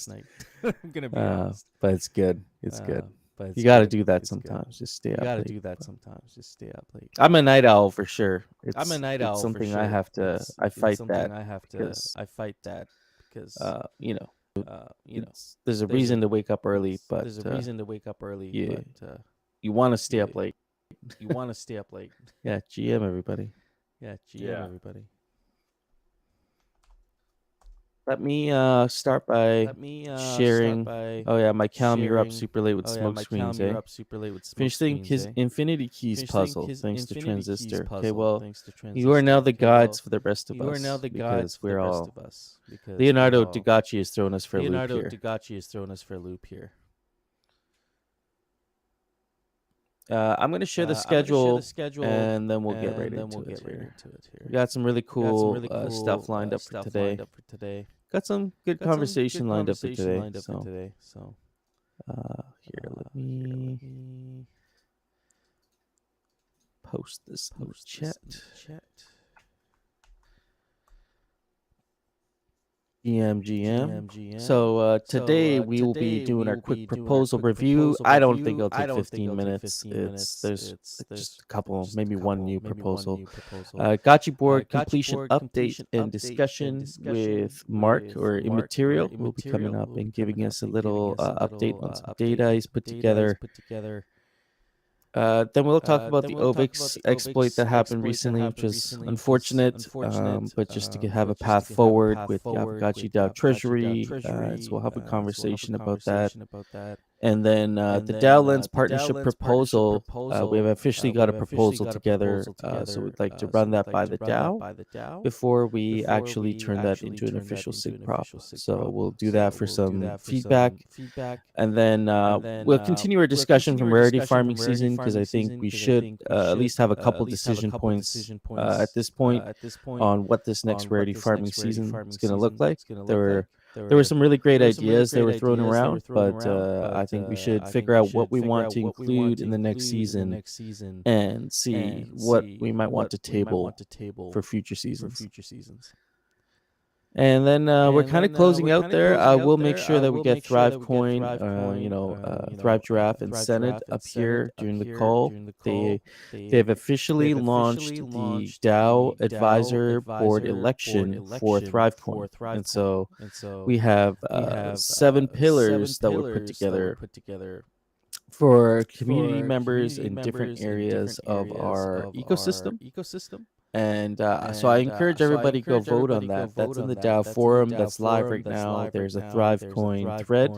night. I'm gonna be honest. But it's good. It's good. But it's You got to good. do that It's good. sometimes. Just stay You up gotta late. do that sometimes. Just stay up late. I'm a night owl for sure. I'm a night It's owl for something I sure. have to. I It's fight something that I have to. because I fight that because you know you know there's a there's a reason to wake up early, but there's a reason to wake up early, you but you want to stay you up late. you want to stay up late. Yeah, GM everybody. Yeah, GM Yeah. everybody. Let me start by Let me sharing. start by Oh yeah, my Calm, you're up sharing. super late with Oh yeah, smoke my screens, Calm, eh? you're up super late with smoke Finishing screens, his eh? Infinity Keys Finishing puzzle his thanks to Infinity Keys Transistor. Okay, puzzle, well, thanks to you are Transistor. now the Okay, well, guides for the rest of you are now us the guides because for the we're rest all of us because Leonardo we're all DaGacci has thrown us for a loop Leonardo here. DaGacci has thrown us for a loop here. I'm going to share the schedule, and then we'll get right into it here. We got some really cool stuff lined up for today. Got some good conversation lined up for today. So here, let me post this in the chat. GM. So today we will be doing our quick proposal review. I don't think it'll take 15 minutes. There's just a couple, maybe one new proposal. Gotchi board completion update and discussion with Mark or Immaterial will be coming up and giving us a little update on some data he's put together. Then we'll talk about the Aavegotchi exploit that happened recently, which was unfortunate, but just to have a path forward with the Aavegotchi DAO Treasury, so we'll have a conversation about that. And then the DAO Lens partnership proposal, we have officially got a proposal together, so we'd like to run that by the DAO before we actually turn that into an official SIG prop. So we'll do that for some feedback. And then we'll continue our discussion from rarity farming season, because I think we should at least have a couple decision points at this point on what this next rarity farming season is going to look like. There were some really great ideas that were thrown around, but I think we should figure out what we want to include in the next season and see what we might want to table for future seasons. And then we're kind of closing out there. We'll make sure that we get Thrive Coin, Thrive Giraffe, and Senate up here during the call. They've officially launched the DAO Advisor Board election for Thrive Coin, and so we have 7 pillars that were put together for community members in different areas of our ecosystem. And so I encourage everybody to go vote on that. That's in the DAO forum that's live right now. There's a Thrive Coin thread.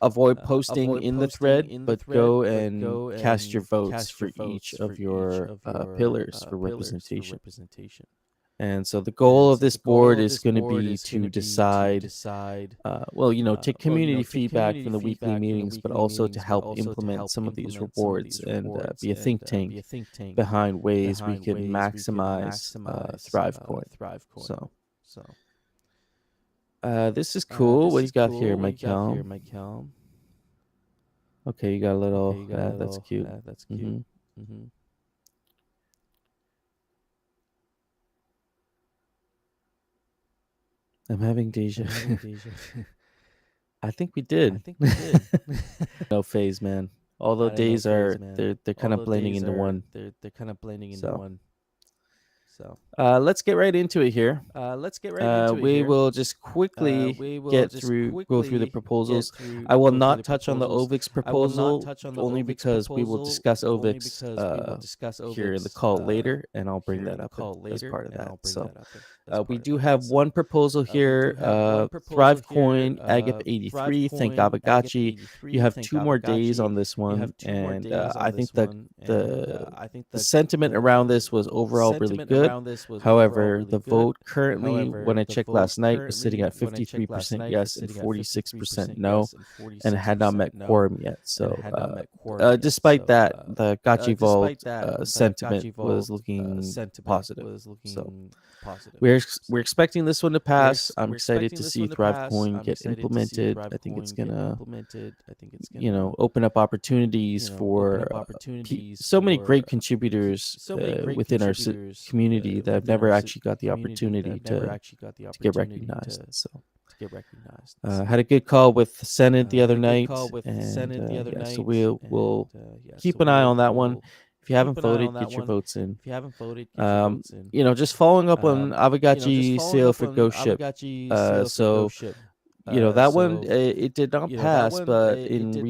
Avoid posting in the thread, but go and cast your votes for each of your pillars for representation. And so the goal of this board is going to be to decide, take community feedback from the weekly meetings, but also to help implement some of these rewards and be a think tank behind ways we can maximize Thrive Coin. So this is cool. What you got here, Mike Helm? Okay, you got a little. That's cute. I'm having deja. I think we did. No phase, man. All the days are they're kind of blending into one. So let's get right into it here. We will just quickly go through the proposals. I will not touch on the Aavegotchi proposal, only because we will discuss Aavegotchi here in the call later, and I'll bring that up as part of that. So we do have one proposal here, Thrive Coin, Agap 83, thank Aavegotchi. You have 2 more days on this one, and I think the sentiment around this was overall really good. However, the vote currently, when I checked last night, was sitting at 53% yes and 46% no, and had not met quorum yet. So despite that, the Gotchi vote sentiment was looking positive. So we're expecting this one to pass. I'm excited to see Thrive Coin get implemented. I think it's gonna open up opportunities for so many great contributors within our community that have never actually got the opportunity to get recognized. So Had a good call with the Senate the other night, and so we'll keep an eye on that one. If you haven't voted, get your votes in. Just following up on Aavegotchi sale for Ghost Ship. That one it did not pass, but in the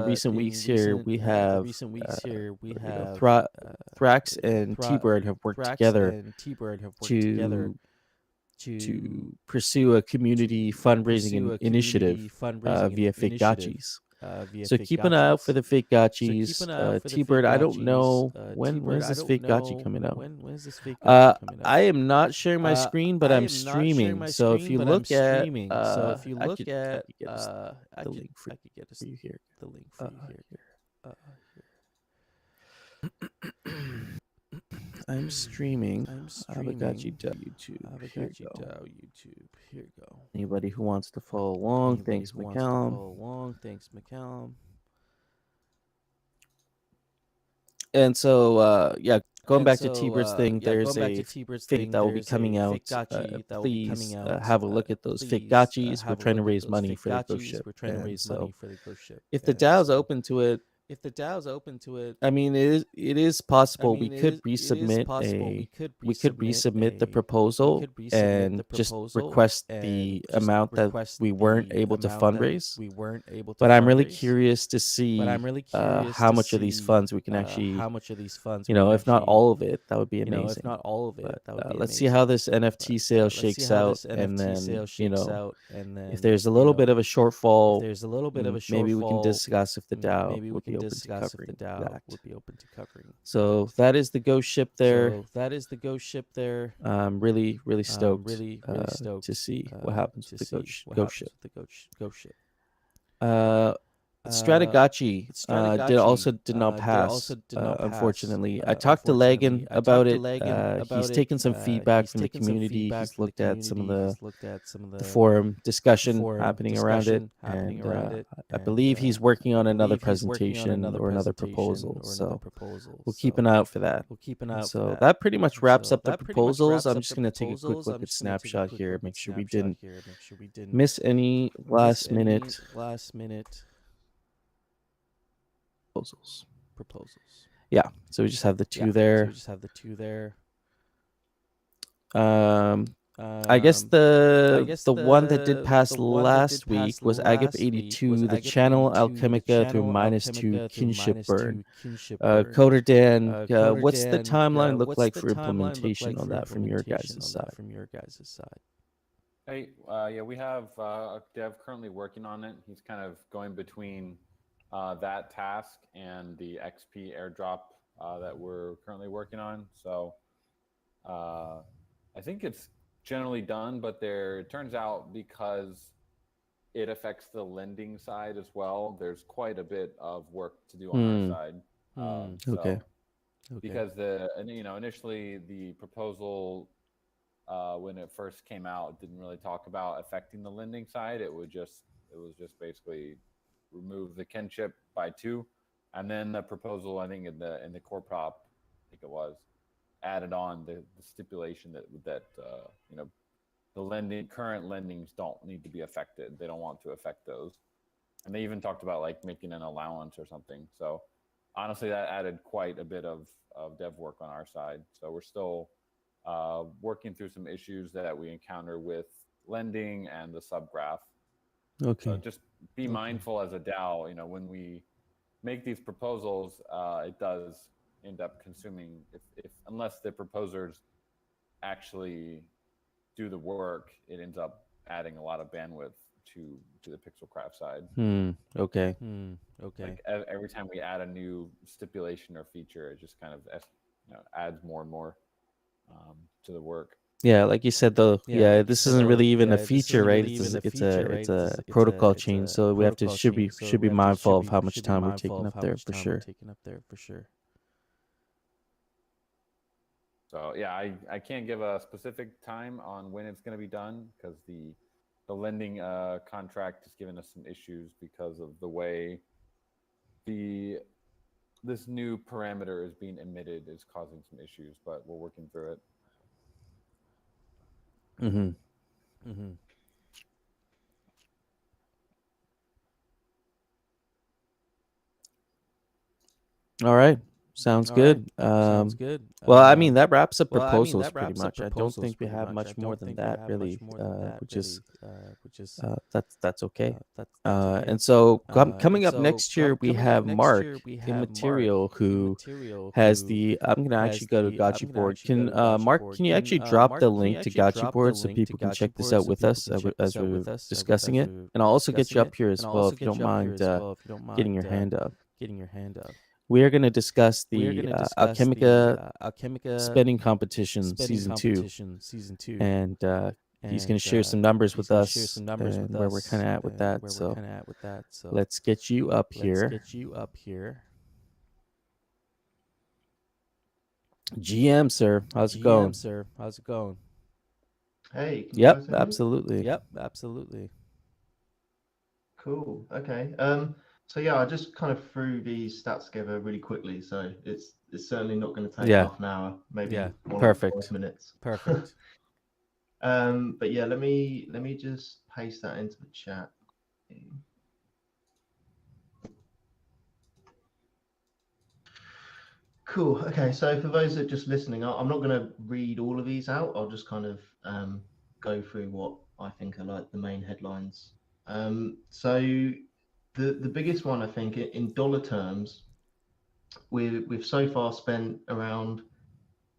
recent weeks here, we have Thrax and T-Bird have worked together to pursue a community fundraising initiative via fake gotchis. So keep an eye out for the fake gotchis. T-Bird, I don't know when is this fake gotchi coming out. I am not sharing my screen, but I'm streaming. So if you look at, I could get the link for you here. I'm streaming. Aavegotchi DAO YouTube. Here you go. Anybody who wants to follow along, thanks, McCallum. And so, going back to T-Bird's thing, there's a fake that will be coming out. Please have a look at those fake gotchis. We're trying to raise money for the Ghost Ship. So if the DAO is open to it, I mean, it is possible we could resubmit the proposal and just request the amount that we weren't able to fundraise. But I'm really curious to see how much of these funds we can actually, if not all of it, that would be amazing. Let's see how this NFT sale shakes out, and then if there's a little bit of a shortfall, maybe we can discuss if the DAO would be open to covering that. So that is the Ghost Ship there. I'm really stoked to see what happens with the Ghost Ship. Strategachi did not pass, unfortunately. I talked to Lagan about it. He's taken some feedback from the community. He's looked at some of the forum discussion happening around it, and I believe he's working on another presentation or another proposal. So we'll keep an eye out for that. So that pretty much wraps up the proposals. I'm just going to take a quick look at snapshot here, make sure we didn't miss any last minute proposals. Yeah, so we just have the two there. I guess the one that did pass last week was Agap 82, the channel Alchemica through -2 kinship burn. Coder Dan, what's the timeline look like for implementation on that from your guys' side? Hey, we have a dev currently working on it. He's kind of going between that task and the XP airdrop that we're currently working on. So I think it's generally done, but it turns out because it affects the lending side as well, there's quite a bit of work to do on our side. Okay. Because initially the proposal when it first came out didn't really talk about affecting the lending side. It was just basically remove the kinship by 2, and then the proposal, I think in the core prop, I think it was, added on the stipulation that the current lendings don't need to be affected. They don't want to affect those, and they even talked about like making an allowance or something. So honestly, that added quite a bit of dev work on our side. So we're still working through some issues that we encounter with lending and the subgraph. Okay. So just be mindful as a DAO, when we make these proposals, it does end up consuming, unless the proposers actually do the work, it ends up adding a lot of bandwidth to the Pixelcraft side. Okay. Like every time we add a new stipulation or feature, it just kind of adds more and more to the work. Yeah, like you said though. Yeah, this isn't really even a feature, right? It's a protocol change, so we should be mindful of how much time we're taking up there for sure. So yeah, I can't give a specific time on when it's going to be done because the lending contract has given us some issues because of the way this new parameter is being emitted is causing some issues, but we're working through it. All right. Sounds good. Well, I mean, that wraps up proposals pretty much. I don't think we have much more than that, really, which is that's okay. And so coming up next year, we have Mark Immaterial, who has the. I'm gonna actually go to Gotchi board. Can Mark? Can you actually drop the link to Gotchi board so people can check this out with us as we're discussing it? And I'll also get you up here as well if you don't mind getting your hand up. We are going to discuss the Alchemica spending competition season 2, and he's going to share some numbers with us and where we're kind of at with that. So let's get you up here. GM, sir, how's it going? Hey. Yep, absolutely. Cool. Okay. So yeah, I just kind of threw these stats together really quickly, so it's certainly not going to take half an hour, maybe more like 5 minutes. Perfect. But yeah, let me just paste that into the chat. Cool. Okay, so for those that are just listening, I'm not going to read all of these out. I'll just kind of go through what I think are like the main headlines. So the biggest one, I think, in dollar terms, we've so far spent around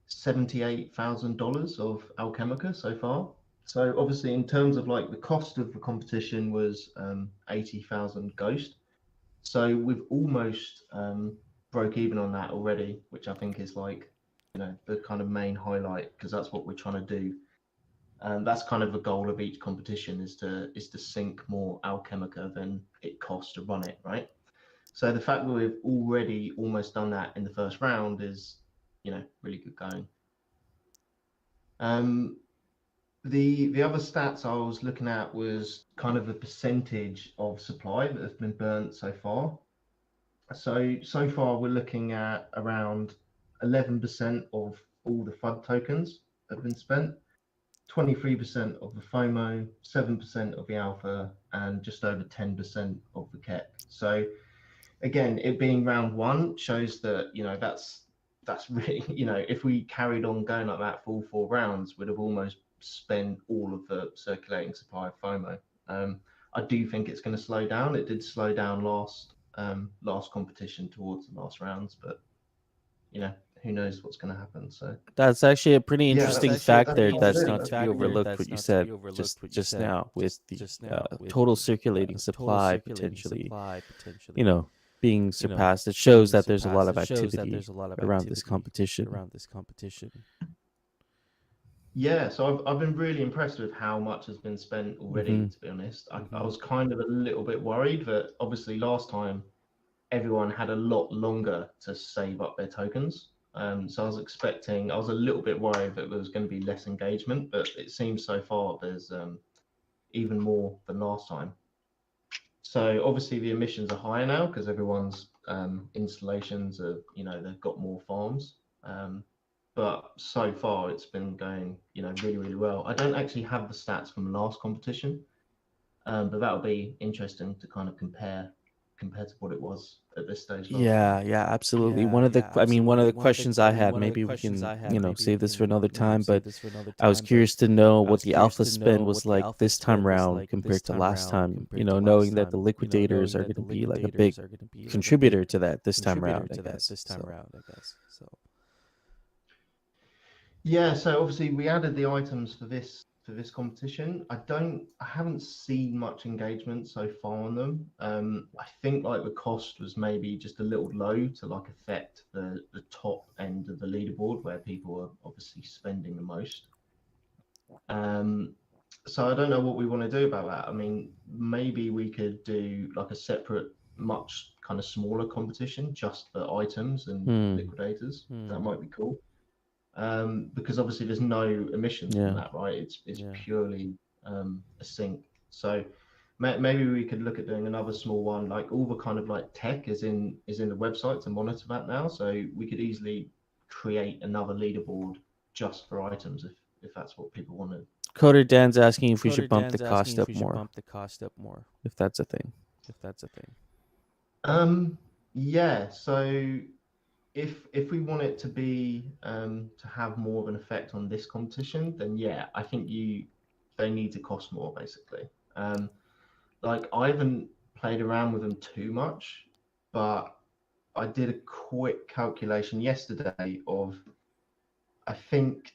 $78,000 of Alchemica so far. So obviously, in terms of like the cost of the competition was 80,000 Ghost. So we've almost broke even on that already, which I think is like, the kind of main highlight, because that's what we're trying to do. That's kind of the goal of each competition is to sink more Alchemica than it costs to run it, right? So the fact that we've already almost done that in the first round is, really good going. The other stats I was looking at was kind of the percentage of supply that has been burnt so far. So far we're looking at around 11% of all the FUD tokens have been spent. 23% of the FOMO, 7% of the alpha, and just over 10% of the KEP. So again, it being round 1 shows that, that's really, if we carried on going like that for all 4 rounds, we'd have almost spent all of the circulating supply of FOMO. I do think it's going to slow down. It did slow down last competition towards the last rounds, but who knows what's going to happen. So that's actually a pretty interesting fact there. That's not to be overlooked. What you said just now with the total circulating supply potentially, being surpassed. It shows that there's a lot of activity around this competition. Yeah, so I've been really impressed with how much has been spent already. To be honest, I was kind of a little bit worried that obviously last time everyone had a lot longer to save up their tokens. So I was a little bit worried that there was going to be less engagement, but it seems so far there's even more than last time. So obviously the emissions are higher now because everyone's installations are, they've got more farms. But so far it's been going, really, really well. I don't actually have the stats from the last competition, but that'll be interesting to kind of compare to what it was at this stage. Yeah, absolutely. One of the questions I had, maybe we can, save this for another time, but I was curious to know what the alpha spend was like this time round compared to last time, knowing that the liquidators are going to be like a big contributor to that this time round, I guess. Yeah, so obviously we added the items for this competition. I haven't seen much engagement so far on them. I think like the cost was maybe just a little low to like affect the top end of the leaderboard where people are obviously spending the most. So I don't know what we want to do about that. I mean, maybe we could do like a separate, much kind of smaller competition just for items and liquidators. That might be cool. Because obviously there's no emissions from that, right? It's purely a sink. So maybe we could look at doing another small one, like all the kind of like tech is in the website to monitor that now. So we could easily create another leaderboard just for items if that's what people wanted. Coder Dan's asking if we should bump the cost up more, if that's a thing. Yeah, so if we want it to be to have more of an effect on this competition, then yeah, I think they need to cost more basically. Like I haven't played around with them too much, but I did a quick calculation yesterday of I think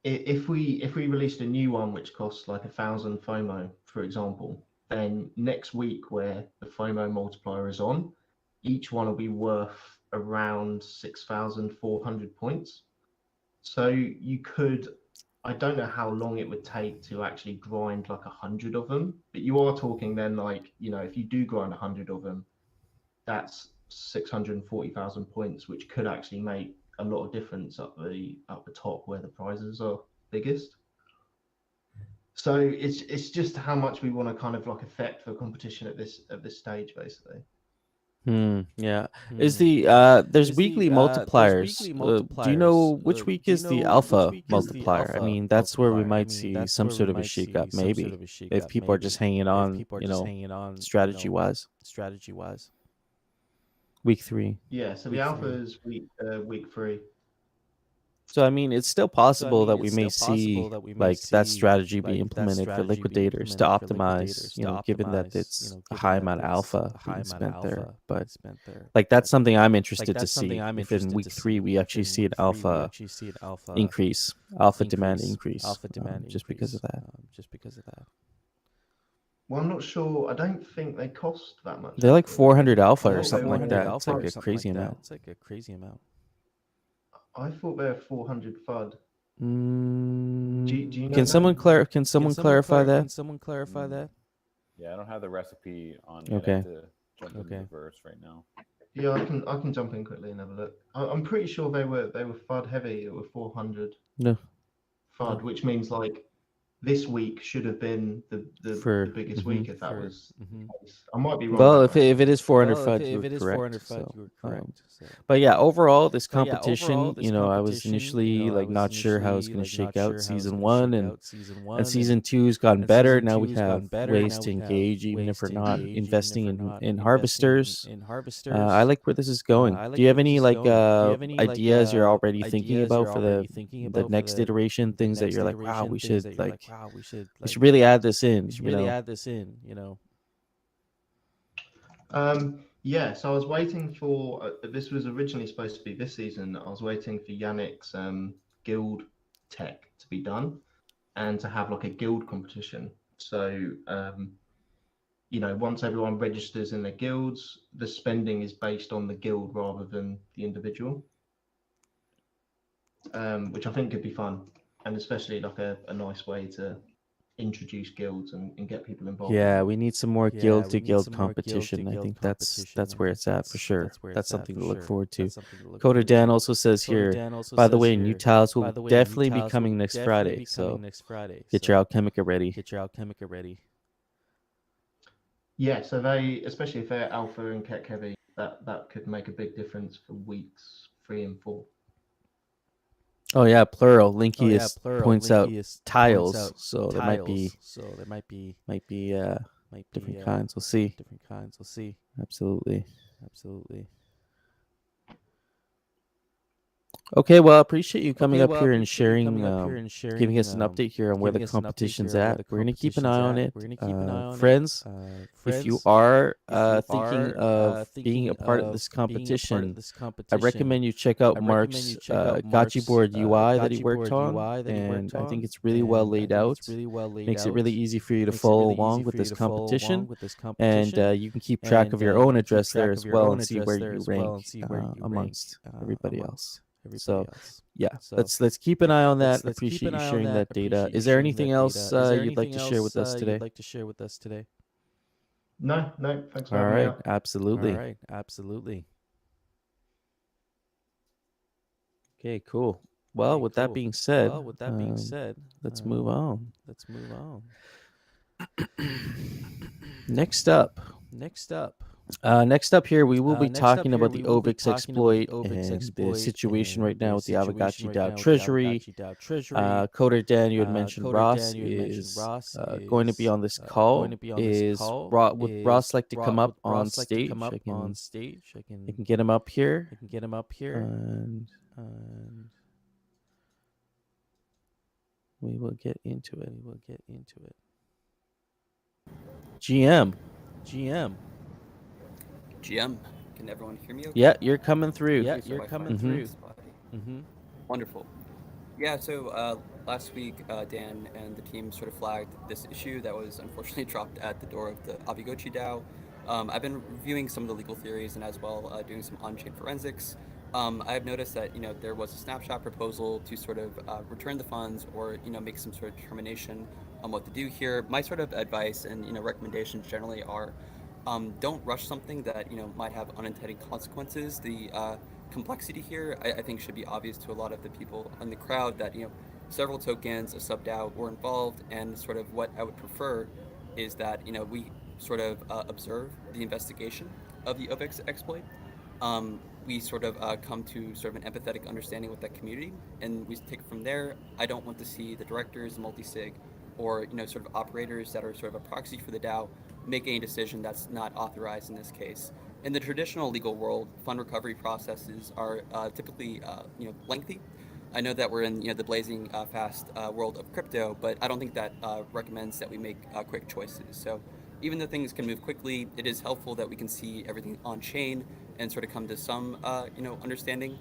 if we released a new one which costs like 1,000 FOMO, for example, then next week where the FOMO multiplier is on, each one will be worth around 6,400 points. So you could, I don't know how long it would take to actually grind like 100 of them, but you are talking then like, if you do grind 100 of them, that's 640,000 points, which could actually make a lot of difference up the top where the prizes are biggest. So it's just how much we want to kind of like affect the competition at this stage, basically. Yeah. Is the there's weekly multipliers. Do you know which week is the alpha multiplier? I mean, that's where we might see some sort of a shakeup, maybe, if people are just hanging on, strategy wise. Week 3. Yeah. So the alpha is week 3. So I mean, it's still possible that we may see like that strategy be implemented for liquidators to optimize, given that it's a high amount of alpha being spent there. But like that's something I'm interested to see. If in week 3 we actually see an alpha increase, alpha demand increase, just because of that. Well, I'm not sure. I don't think they cost that much. They're like 400 alpha or something like that. It's like a crazy amount. I thought they were 400 FUD. Do you know Can someone clarify that? Yeah, I don't have the recipe on yet. Okay. I have to jump into the verse right now. Yeah, I can jump in quickly and have a look. I'm pretty sure they were FUD heavy. It were 400 No. FUD, which means like this week should have been the biggest week if that was the case. I might be wrong. Well, if it is 400 FUD, you were correct. But yeah, overall, this competition, I was initially like not sure how it's going to shake out season 1, and season 2 has gotten better. Now we have ways to engage, even if we're not investing in harvesters. I like where this is going. Do you have any ideas you're already thinking about for the next iteration? Things that you're like, wow, we should really add this in. Yeah, so I was waiting for this was originally supposed to be this season. I was waiting for Yannick's guild tech to be done and to have like a guild competition. So once everyone registers in their guilds, the spending is based on the guild rather than the individual, which I think could be fun, and especially like a nice way to introduce guilds and get people involved. Yeah, we need some more guild to guild competition. I think that's where it's at for sure. That's something to look forward to. Coder Dan also says here, by the way, new tiles will definitely be coming next Friday. So get your Alchemica ready. Yeah, so they, especially if they're alpha and keck heavy, that could make a big difference for weeks 3 and 4. Oh yeah, plural. Linky points out tiles, so there might be different kinds. We'll see. Absolutely. Okay, well, I appreciate you coming up here and sharing, giving us an update here on where the competition's at. We're going to keep an eye on it. Friends, if you are thinking of being a part of this competition, I recommend you check out Mark's Gotchi board UI that he worked on, and I think it's really well laid out. Makes it really easy for you to follow along with this competition, and you can keep track of your own address there as well and see where you rank amongst everybody else. So yeah, let's keep an eye on that. Appreciate you sharing that data. Is there anything else you'd like to share with us today? No, thanks for having me. All right, absolutely. Okay, cool. Well, with that being said, let's move on. Next up, Next up here, we will be talking about the Aavegotchi exploit and the situation right now with the Aavegotchi DAO Treasury. Coder Dan, you had mentioned Ross is going to be on this call. Would Ross like to come up on stage? I can get him up here. And we will get into it. GM, can everyone hear me okay? Yeah, you're coming through. Wonderful. Yeah, so last week, Dan and the team sort of flagged this issue that was unfortunately dropped at the door of the Aavegotchi DAO. I've been reviewing some of the legal theories and as well doing some on-chain forensics. I have noticed that there was a snapshot proposal to sort of return the funds or make some sort of determination on what to do here. My sort of advice and recommendations generally are don't rush something that might have unintended consequences. The complexity here, I think, should be obvious to a lot of the people in the crowd that several tokens, a sub-DAO were involved, and sort of what I would prefer is that we sort of observe the investigation of the Aavegotchi exploit. We sort of come to sort of an empathetic understanding with that community, and we take it from there. I don't want to see the directors, multi-sig, or sort of operators that are sort of a proxy for the DAO make any decision that's not authorized in this case. In the traditional legal world, fund recovery processes are typically lengthy. I know that we're in the blazing fast world of crypto, but I don't think that recommends that we make quick choices. So even though things can move quickly, it is helpful that we can see everything on chain and sort of come to some understanding.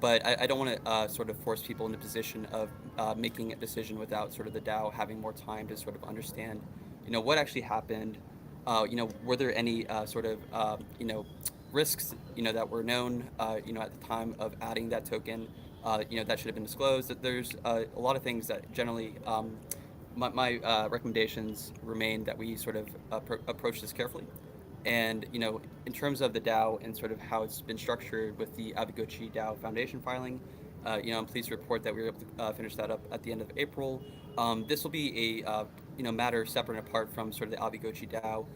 But I don't want to sort of force people in a position of making a decision without sort of the DAO having more time to sort of understand what actually happened. Were there any sort of risks that were known at the time of adding that token that should have been disclosed. There's a lot of things that generally my recommendations remain that we sort of approach this carefully. And in terms of the DAO and sort of how it's been structured with the Aavegotchi DAO Foundation filing, I'm pleased to report that we were able to finish that up at the end of April. This will be a matter separate and apart from sort of the Aavegotchi DAO,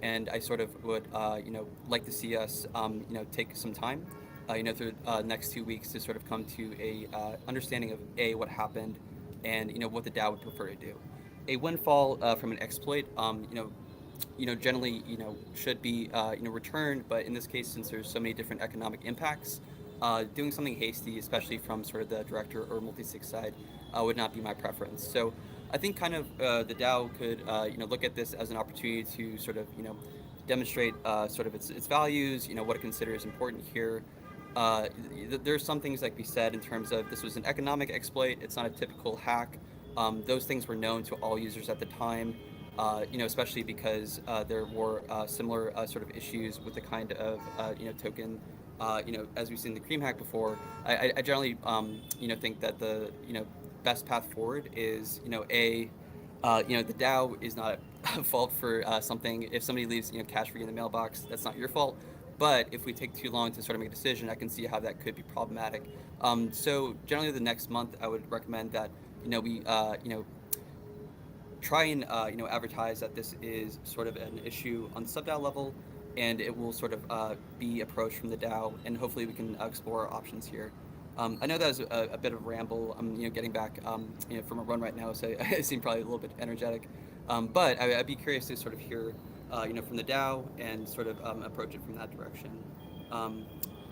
and I sort of would like to see us take some time through the next 2 weeks to sort of come to a understanding of what happened and what the DAO would prefer to do. A windfall from an exploit, generally should be returned, but in this case, since there's so many different economic impacts, doing something hasty, especially from sort of the director or multi-sig side, would not be my preference. So I think kind of the DAO could look at this as an opportunity to sort of demonstrate sort of its values, what it considers important here. There's some things like we said in terms of this was an economic exploit. It's not a typical hack. Those things were known to all users at the time, especially because there were similar sort of issues with the kind of token. As we've seen the Cream hack before, I generally think that the best path forward is the DAO is not a fault for something. If somebody leaves cash free in the mailbox, that's not your fault. But if we take too long to sort of make a decision, I can see how that could be problematic. So generally, the next month, I would recommend that we try and advertise that this is sort of an issue on the sub-DAO level, and it will sort of be approached from the DAO, and hopefully we can explore our options here. I know that was a bit of a ramble. I'm getting back from a run right now, so I seem probably a little bit energetic. But I'd be curious to sort of hear from the DAO and sort of approach it from that direction.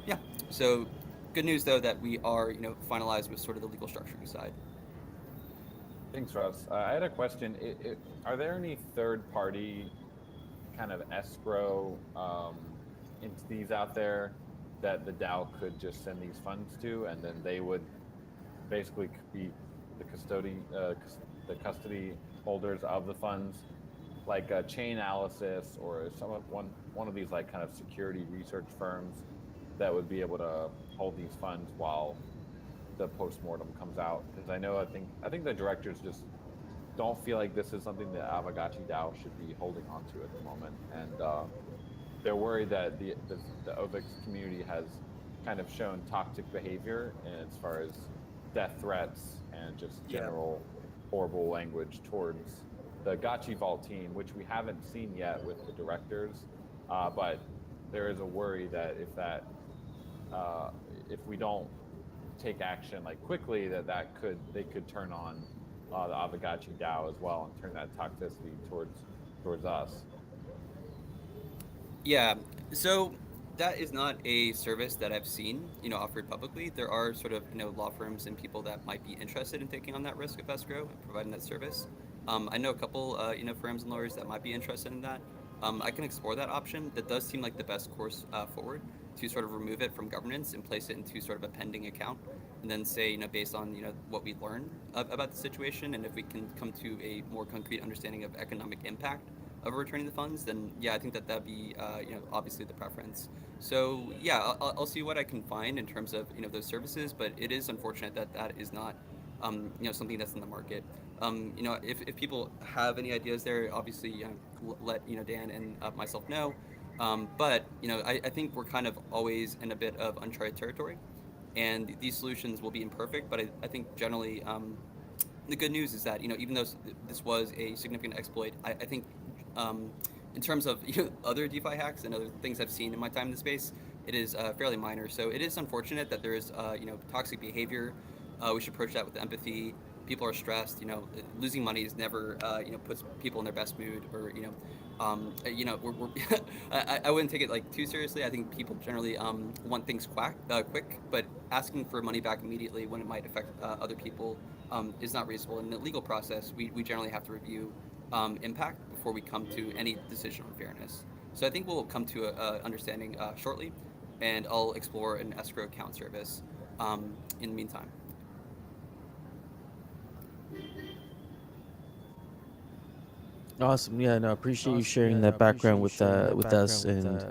Yeah. So good news though that we are finalized with sort of the legal structuring side. Thanks, Russ. I had a question. Are there any third-party kind of escrow entities out there that the DAO could just send these funds to, and then they would basically be the custody holders of the funds, like Chainalysis or one of these like kind of security research firms that would be able to hold these funds while the postmortem comes out? Because I think the directors just don't feel like this is something that Aavegotchi DAO should be holding on to at the moment, and they're worried that the Aavegotchi community has kind of shown toxic behavior as far as death threats and just general horrible language towards the Gotchi Vault team, which we haven't seen yet with the directors, but there is a worry that if we don't take action like quickly, they could turn on the Aavegotchi DAO as well and turn that toxicity towards us. Yeah, so that is not a service that I've seen, offered publicly. There are sort of, law firms and people that might be interested in taking on that risk of escrow and providing that service. I know a couple, firms and lawyers that might be interested in that. I can explore that option. That does seem like the best course forward, to sort of remove it from governance and place it into sort of a pending account, and then say, based on what we learn about the situation, and if we can come to a more concrete understanding of economic impact of returning the funds, then yeah, I think that'd be obviously the preference. So yeah, I'll see what I can find in terms of those services, but it is unfortunate that that is not something that's in the market. If people have any ideas there, obviously let Dan and myself know. But I think we're kind of always in a bit of uncharted territory, and these solutions will be imperfect. But I think generally, the good news is that even though this was a significant exploit, I think in terms of other DeFi hacks and other things I've seen in my time in the space, it is fairly minor. So it is unfortunate that there is toxic behavior. We should approach that with empathy. People are stressed. Losing money is never puts people in their best mood, or we're I wouldn't take it like too seriously. I think people generally want things quick, but asking for money back immediately when it might affect other people is not reasonable. In the legal process, we generally have to review impact before we come to any decision on fairness. So I think we'll come to a understanding shortly, and I'll explore an escrow account service in the meantime. Awesome. Yeah, no, appreciate you sharing that background with us, and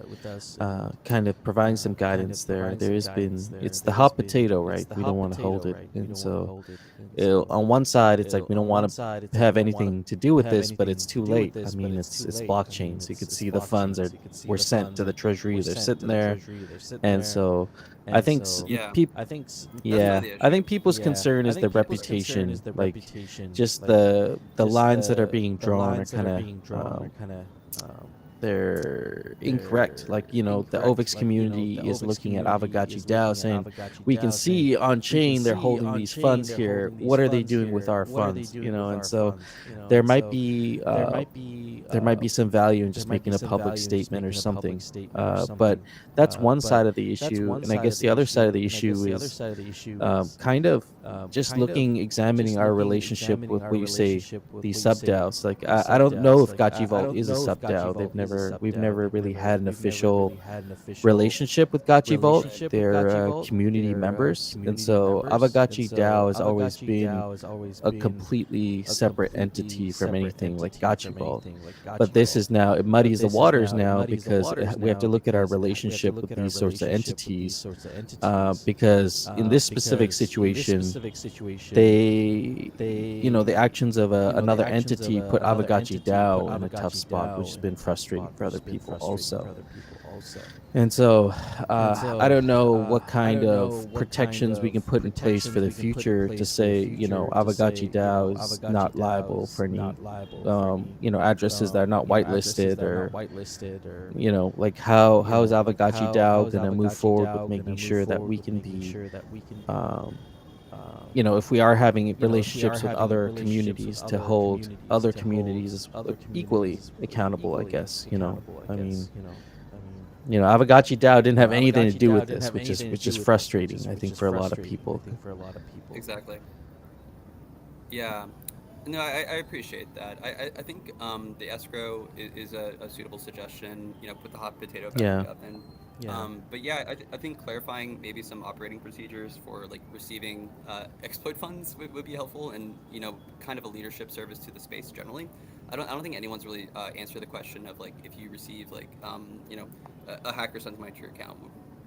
kind of providing some guidance there. There has been, it's the hot potato, right? We don't want to hold it. And so on one side, it's like we don't want to have anything to do with this, but it's too late. I mean, it's blockchain. So you can see the funds were sent to the treasury. They're sitting there. And so I think I think people's concern is the reputation, like just the lines that are being drawn are kind of they're incorrect. Like, the Aavegotchi community is looking at Aavegotchi DAO saying, we can see on chain they're holding these funds here. What are they doing with our funds? And so there might be some value in just making a public statement or something. But that's one side of the issue. And I guess the other side of the issue is kind of just examining our relationship with what you say, these sub DAOs. Like, I don't know if Gotchi Vault is a sub DAO. We've never really had an official relationship with Gotchi Vault. They're community members, and so Aavegotchi DAO has always been a completely separate entity from anything like Gotchi Vault. But this is now, it muddies the waters now, because we have to look at our relationship with these sorts of entities, because in this specific situation, the actions of another entity put Aavegotchi DAO in a tough spot, which has been frustrating for other people also. And so I don't know what kind of protections we can put in place for the future to say, Aavegotchi DAO is not liable for any addresses that are not whitelisted, or like how is Aavegotchi DAO going to move forward with making sure that we can be if we are having relationships with other communities, to hold other communities equally accountable, I guess. I mean, Aavegotchi DAO didn't have anything to do with this, which is frustrating, I think, for a lot of people. Exactly. Yeah. No, I appreciate that. I think the escrow is a suitable suggestion. Put the hot potato back in the oven. But yeah, I think clarifying maybe some operating procedures for like receiving exploit funds would be helpful, and kind of a leadership service to the space generally. I don't think anyone's really answered the question of like, if you receive like a hacker sends money to your account,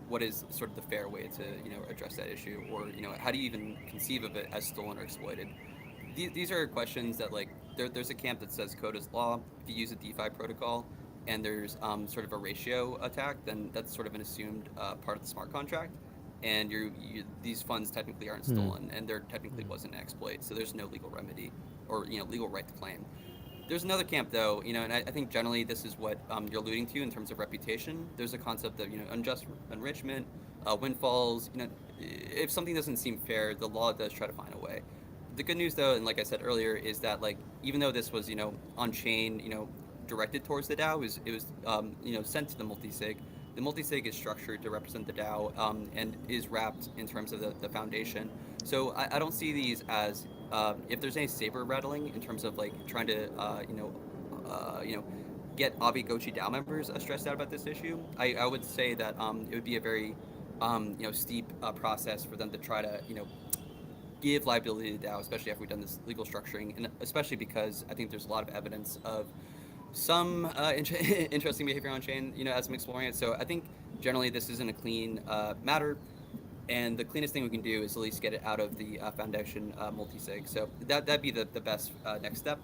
what is sort of the fair way to address that issue, or how do you even conceive of it as stolen or exploited? These are questions that, like, there's a camp that says code is law. If you use a DeFi protocol and there's sort of a ratio attack, then that's sort of an assumed part of the smart contract, and these funds technically aren't stolen, and there technically wasn't an exploit, so there's no legal remedy or legal right to claim. There's another camp, though, and I think generally this is what you're alluding to in terms of reputation. There's a concept of, unjust enrichment, windfalls. If something doesn't seem fair, the law does try to find a way. The good news, though, and like I said earlier, is that like even though this was, on chain, directed towards the DAO, it was sent to the multisig. The multisig is structured to represent the DAO and is wrapped in terms of the foundation. So I don't see these as if there's any saber rattling in terms of like trying to get Aavegotchi DAO members stressed out about this issue. I would say that it would be a very steep process for them to try to give liability to DAO, especially after we've done this legal structuring, and especially because I think there's a lot of evidence of some interesting behavior on chain, as I'm exploring it. So I think generally this isn't a clean matter, and the cleanest thing we can do is at least get it out of the foundation multisig. So that'd be the best next step.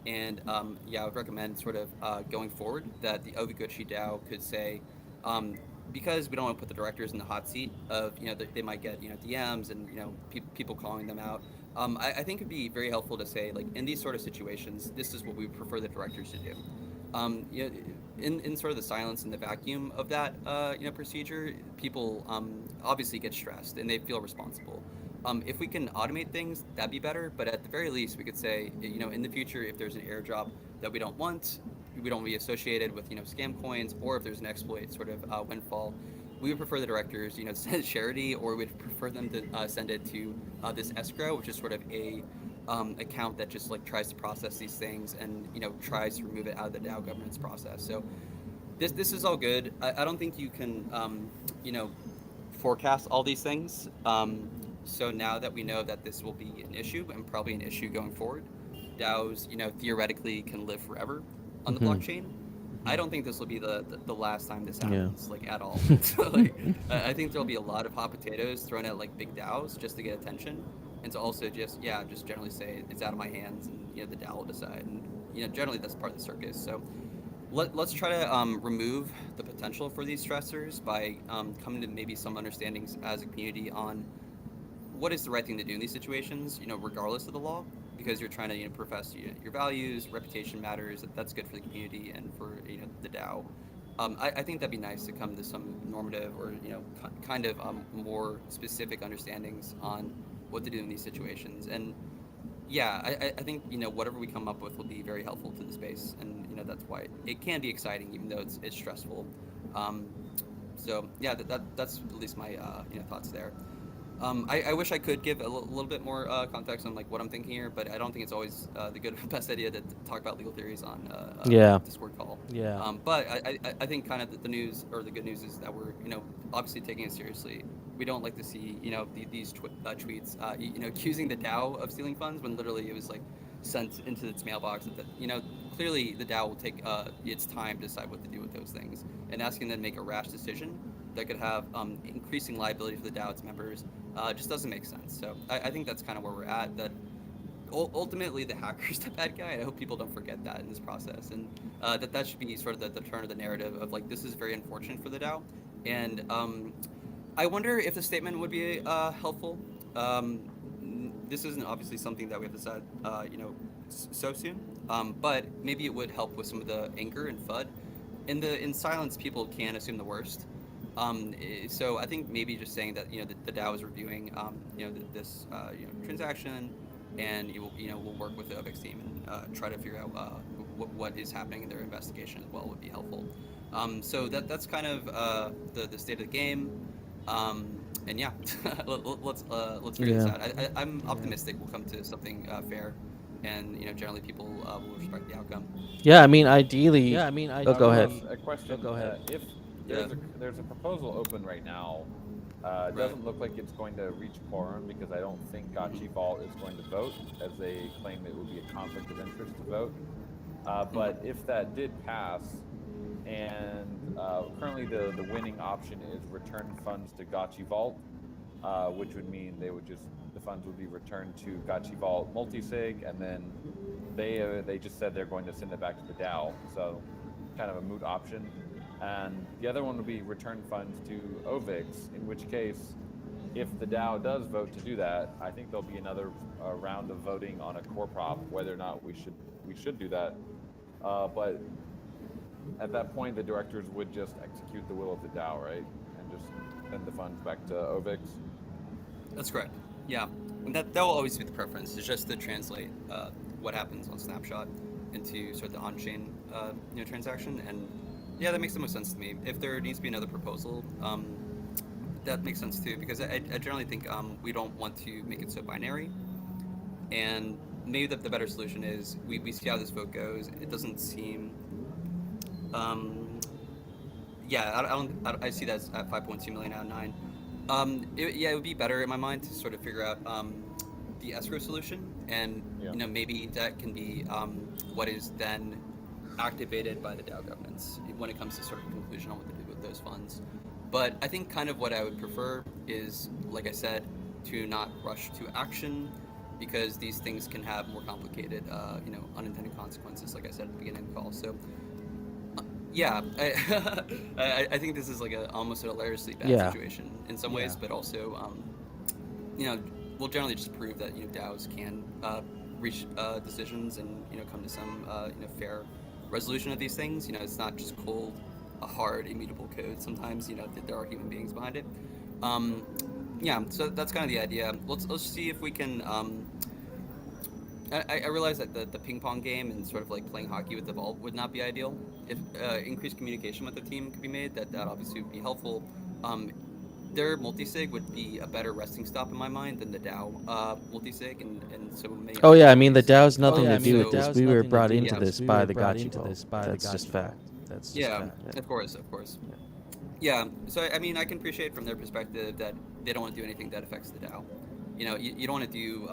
And I would recommend sort of going forward that the Aavegotchi DAO could say, because we don't want to put the directors in the hot seat of, they might get, DMs and, people calling them out. I think it'd be very helpful to say, like, in these sort of situations, this is what we prefer the directors to do. In sort of the silence and the vacuum of that, procedure, people obviously get stressed and they feel responsible. If we can automate things, that'd be better. But at the very least, we could say, in the future, if there's an airdrop that we don't want, we don't want to be associated with, scam coins, or if there's an exploit sort of windfall, we would prefer the directors, to send it charity, or we'd prefer them to send it to this escrow, which is sort of a account that just like tries to process these things and tries to remove it out of the DAO governance process. So this is all good. I don't think you can forecast all these things. So now that we know that this will be an issue and probably an issue going forward, DAOs theoretically can live forever on the blockchain. I don't think this will be the last time this happens, like at all. So like, I think there'll be a lot of hot potatoes thrown at like big DAOs just to get attention, and to also just generally say it's out of my hands, and the DAO will decide. And generally that's part of the circus. So let's try to remove the potential for these stressors by coming to maybe some understandings as a community on what is the right thing to do in these situations, regardless of the law. Because you're trying to profess your values, reputation matters. That's good for the community and for the DAO. I think that'd be nice to come to some normative or kind of more specific understandings on what to do in these situations. And I think whatever we come up with will be very helpful to the space, and that's why it can be exciting even though it's stressful. So that's at least my thoughts there. I wish I could give a little bit more context on like what I'm thinking here, but I don't think it's always the best idea to talk about legal theories on a Discord call. But I think kind of the news or the good news is that we're obviously taking it seriously. We don't like to see these tweets accusing the DAO of stealing funds when literally it was like sent into its mailbox. Clearly the DAO will take its time to decide what to do with those things, and asking them to make a rash decision that could have increasing liability for the DAO, its members, just doesn't make sense. So I think that's kind of where we're at, that ultimately the hacker's the bad guy. I hope people don't forget that in this process, and that should be sort of the turn of the narrative of like, this is very unfortunate for the DAO. And I wonder if the statement would be helpful. This isn't obviously something that we have to decide so soon, but maybe it would help with some of the anger and FUD. In silence, people can assume the worst. So I think maybe just saying that the DAO is reviewing this transaction, and we'll work with the Aavegotchi team and try to figure out what is happening in their investigation as well would be helpful. So that's kind of the state of the game. And let's figure this out. I'm optimistic we'll come to something fair, and generally people will respect the outcome. Yeah, I mean, ideally. Go ahead. A question. Go ahead. If there's a proposal open right now, it doesn't look like it's going to reach quorum because I don't think Gotchi Vault is going to vote, as they claim it would be a conflict of interest to vote. But if that did pass, and currently the winning option is return funds to Gotchi Vault, which would mean the funds would be returned to Gotchi Vault multisig, and then they just said they're going to send it back to the DAO, so kind of a moot option. And the other one would be return funds to Aavegotchi, in which case, if the DAO does vote to do that, I think there'll be another round of voting on a core prop, whether or not we should do that. But at that point, the directors would just execute the will of the DAO, right? And just send the funds back to Aavegotchi. That's correct. Yeah, and that will always be the preference. It's just to translate what happens on Snapshot into sort of the on-chain transaction. And yeah, that makes the most sense to me. If there needs to be another proposal, that makes sense too, because I generally think we don't want to make it so binary. And maybe the better solution is we see how this vote goes. It doesn't seem I see that at 5.2 million out of 9. It would be better in my mind to sort of figure out the escrow solution, and maybe that can be what is then activated by the DAO governance when it comes to sort of conclusion on what to do with those funds. But I think kind of what I would prefer is, like I said, to not rush to action, because these things can have more complicated, unintended consequences, like I said at the beginning of the call. So. Yeah, I think this is like almost a hilariously bad situation in some ways, but also, we'll generally just prove that DAOs can reach decisions and come to some fair resolution of these things. It's not just cold, hard, immutable code. Sometimes there are human beings behind it. So that's kind of the idea. Let's see if we can. I realize that the ping pong game and sort of like playing hockey with the ball would not be ideal. If increased communication with the team could be made, that obviously would be helpful. Their multi-sig would be a better resting stop in my mind than the DAO multi-sig, and so maybe. Oh yeah, I mean the DAO's nothing to do with this. We were brought into this by the Gotchi vote. That's just fact. That's just fact. Of course. Yeah, so I mean I can appreciate from their perspective that they don't want to do anything that affects the DAO. You don't want to do.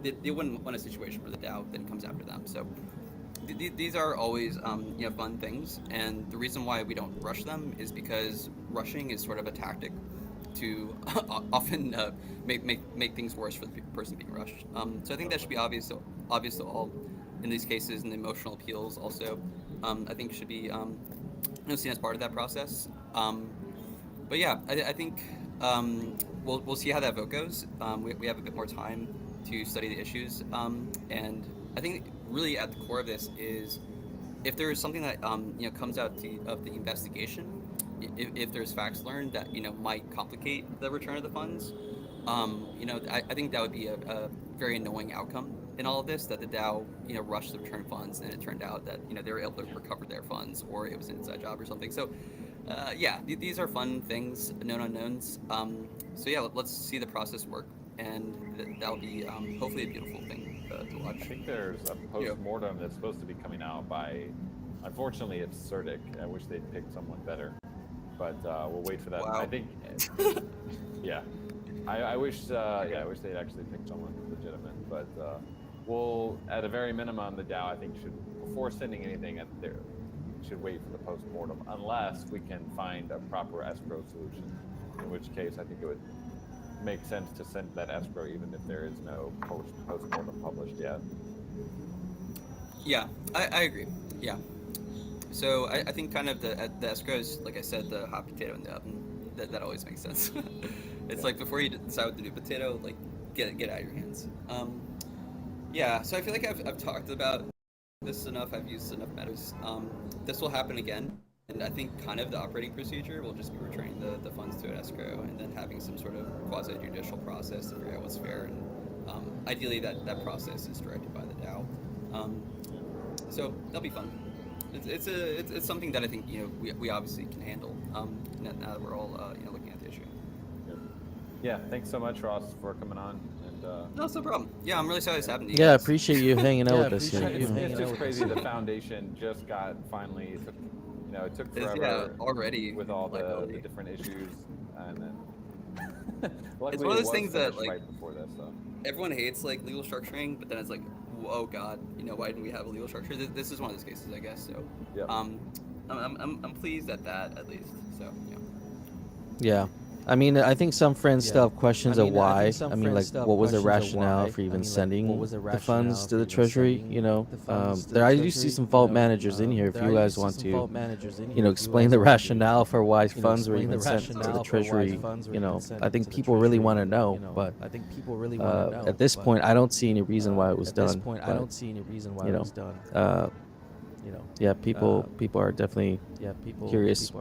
They wouldn't want a situation where the DAO then comes after them. So these are always fun things, and the reason why we don't rush them is because rushing is sort of a tactic to often make things worse for the person being rushed. So I think that should be obvious to all in these cases, and the emotional appeals also I think should be seen as part of that process. But yeah, I think we'll see how that vote goes. We have a bit more time to study the issues, and I think really at the core of this is if there is something that comes out of the investigation, if there's facts learned that might complicate the return of the funds, I think that would be a very annoying outcome in all of this, that the DAO rushed to return funds and it turned out that they were able to recover their funds, or it was an inside job or something. So these are fun things, known unknowns. So yeah, let's see the process work, and that'll be hopefully a beautiful thing to watch. I think there's a post-mortem that's supposed to be coming out by, unfortunately it's Certic. I wish they'd picked someone better, but we'll wait for that. Wow. I think, I wish they'd actually picked someone legitimate, but we'll, at a very minimum, the DAO I think should, before sending anything should wait for the post-mortem, unless we can find a proper escrow solution, in which case I think it would make sense to send that escrow even if there is no post-mortem published yet. Yeah, I agree. Yeah. So I think kind of the escrow is, like I said, the hot potato in the oven. That always makes sense. It's like before you decide what to do potato, like get it out of your hands. Yeah, so I feel like I've talked about this enough. I've used enough methods. This will happen again. And I think kind of the operating procedure will just be returning the funds to an escrow and then having some sort of quasi-judicial process to figure out what's fair. And ideally that process is directed by the DAO. So that'll be fun. It's something that I think we obviously can handle now that we're all looking at the issue. Yeah, thanks so much, Ross, for coming on. And no, it's no problem. Yeah, I'm really sorry this happened to you. Yeah, guys. appreciate you hanging out with us here. It's just crazy. The foundation just got finally. It took forever already with all the different issues, and then it's one of those things that right before this, so. Everyone hates like legal structuring, but then it's like, oh god, why didn't we have a legal structure? This is one of those cases, I guess. So yep. I'm pleased at that at least. So yeah. I mean, I think some friends still have questions of why. I mean, like, what was the rationale for even sending the funds to the Treasury? I do see some vault managers in here. If you guys want to, explain the rationale for why funds were even sent to the Treasury, I think people really want to know. But at this point, I don't see any reason why it was done. yeah, people are definitely curious.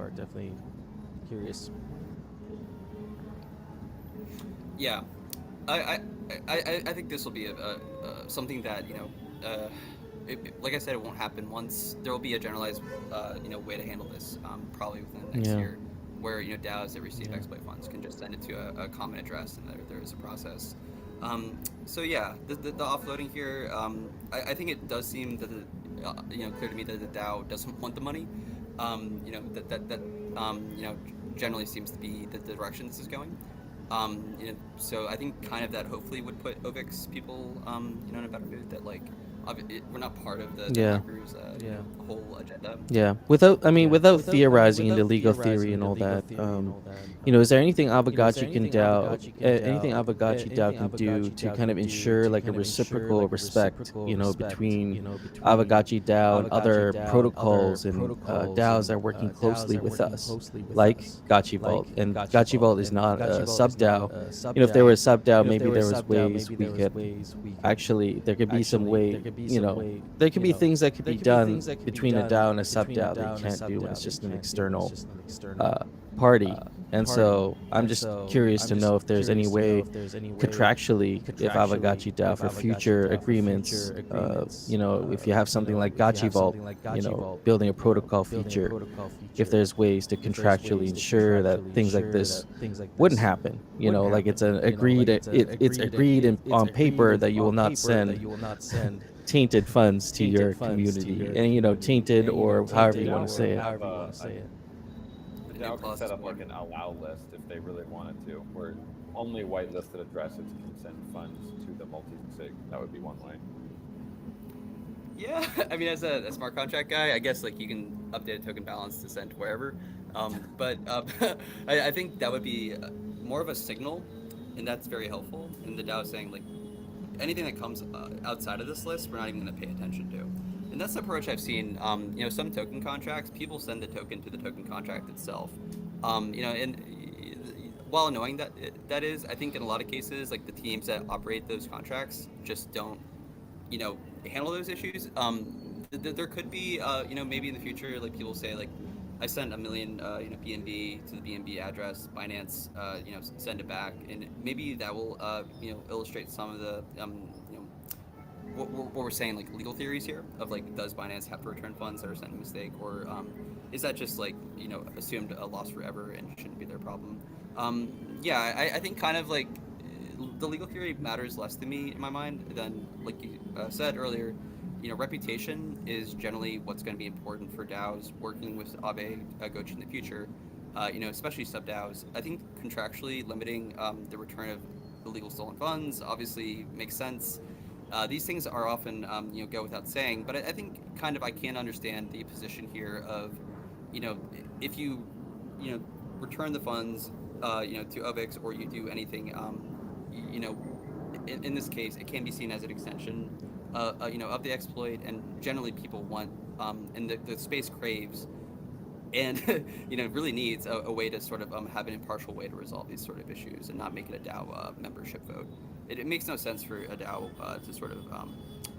Yeah, I think this will be something that like I said, it won't happen once. There will be a generalized way to handle this probably within the next Yeah. year, where DAOs that receive exploit funds can just send it to a common address, and there is a process. So yeah, the offloading here, I think it does seem that clear to me that the DAO doesn't want the money. That generally seems to be the direction this is going. So I think kind of that hopefully would put OVIX people, in a better mood that we're not part of the Yeah. Hackers, whole agenda. Yeah, without theorizing into legal theory and all that, is there anything Aavegotchi can do to kind of ensure like a reciprocal respect, between Aavegotchi DAO and other protocols and DAOs that are working closely with us, like Gotchi Vault? And Gotchi Vault is not a sub DAO. If there were a sub DAO, maybe there was ways we could actually, there could be some way, there could be things that could be done between a DAO and a sub DAO that you can't do when it's just an external party. And so I'm just curious to know if there's any way contractually, if Aavegotchi DAO for future agreements, if you have something like Gotchi Vault, building a protocol feature, if there's ways to contractually ensure that things like this wouldn't happen, like it's an agreed, it's agreed on paper that you will not send tainted funds to your community, and tainted, or however you want to say it. The DAO can set up like an allow list if they really wanted to, where only whitelisted addresses can send funds to the multi-sig. That would be one way. Yeah, I mean, as a smart contract guy, I guess you can update a token balance to send wherever. But I think that would be more of a signal, and that's very helpful. And the DAO saying anything that comes outside of this list, we're not even going to pay attention to. And that's the approach I've seen. Some token contracts, people send the token to the token contract itself. And while annoying that is, I think in a lot of cases, the teams that operate those contracts just don't, handle those issues. There could be, maybe in the future, people say I sent 1 million, BNB to the BNB address, Binance, send it back, and maybe that will, illustrate some of the, what we're saying, legal theories here of does Binance have to return funds that are sent in mistake, or is that just assumed a loss forever and shouldn't be their problem? Yeah, I think kind of the legal theory matters less to me in my mind than you said earlier. Reputation is generally what's going to be important for DAOs working with Aavegotchi in the future. Especially sub DAOs. I think contractually limiting the return of illegal stolen funds obviously makes sense. These things are often go without saying, but I think I can understand the position here of, if you return the funds to OVIX, or you do anything, in this case it can be seen as an extension of the exploit, and generally people want and the space craves and really needs a way to sort of have an impartial way to resolve these sort of issues and not make it a DAO membership vote. It makes no sense for a DAO to sort of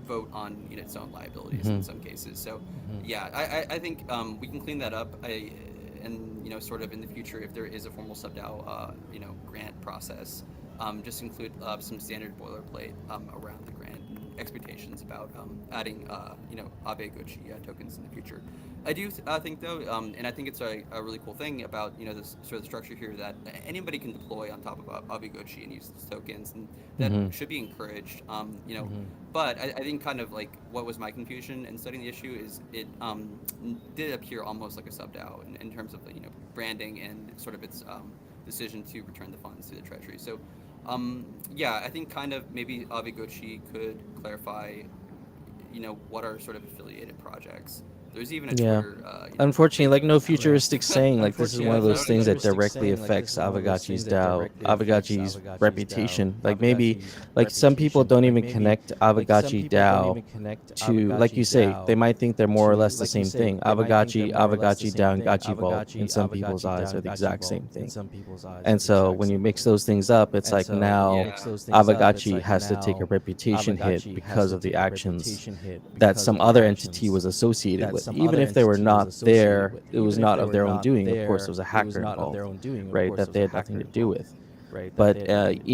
vote on its own liabilities in some cases. So yeah, I think we can clean that up. And sort of in the future, if there is a formal sub DAO grant process, just include some standard boilerplate around the grant and expectations about adding Aavegotchi tokens in the future. I do think though, and I think it's a really cool thing about this sort of structure here, that anybody can deploy on top of Aavegotchi and use these tokens, and that should be encouraged. But I think kind of what was my confusion in studying the issue is it did appear almost like a sub DAO in terms of branding and sort of its decision to return the funds to the treasury. So yeah, I think kind of maybe Aavegotchi could clarify what are sort of affiliated projects. There's even a Yeah. Twitter. Unfortunately, like no account. futuristic saying, like this is one of those things that directly saying, like, affects this is one of those Aavegotchi's things that DAO, directly affects Aavegotchi's Aavegotchi's reputation. DAO, Like maybe, Aavegotchi's like some people reputation. don't Like even maybe, connect like some Aavegotchi people don't DAO even connect to, like you Aavegotchi say, they DAO might think they're more or to, less the like you same say, thing. they might think Aavegotchi, they're more or less the Aavegotchi same DAO, and thing. Gotchi Vault in Aavegotchi, some people's Aavegotchi eyes DAO, are the Gotchi exact Vault same in thing. some people's eyes are And the so exact when you same mix thing. those things up, it's And like so when you now mix those things up, it's Aavegotchi like has to take a now reputation hit Aavegotchi has because to of the take a actions reputation hit that because some of the other entity actions was associated that with. some Even other if they were entity was not associated there, with. it was Even if not they of were their own not doing. Of there, course, there was a it was hacker not of involved, their own doing. Of right? course, That there they was a had nothing hacker to do involved, with. right? That But they had nothing to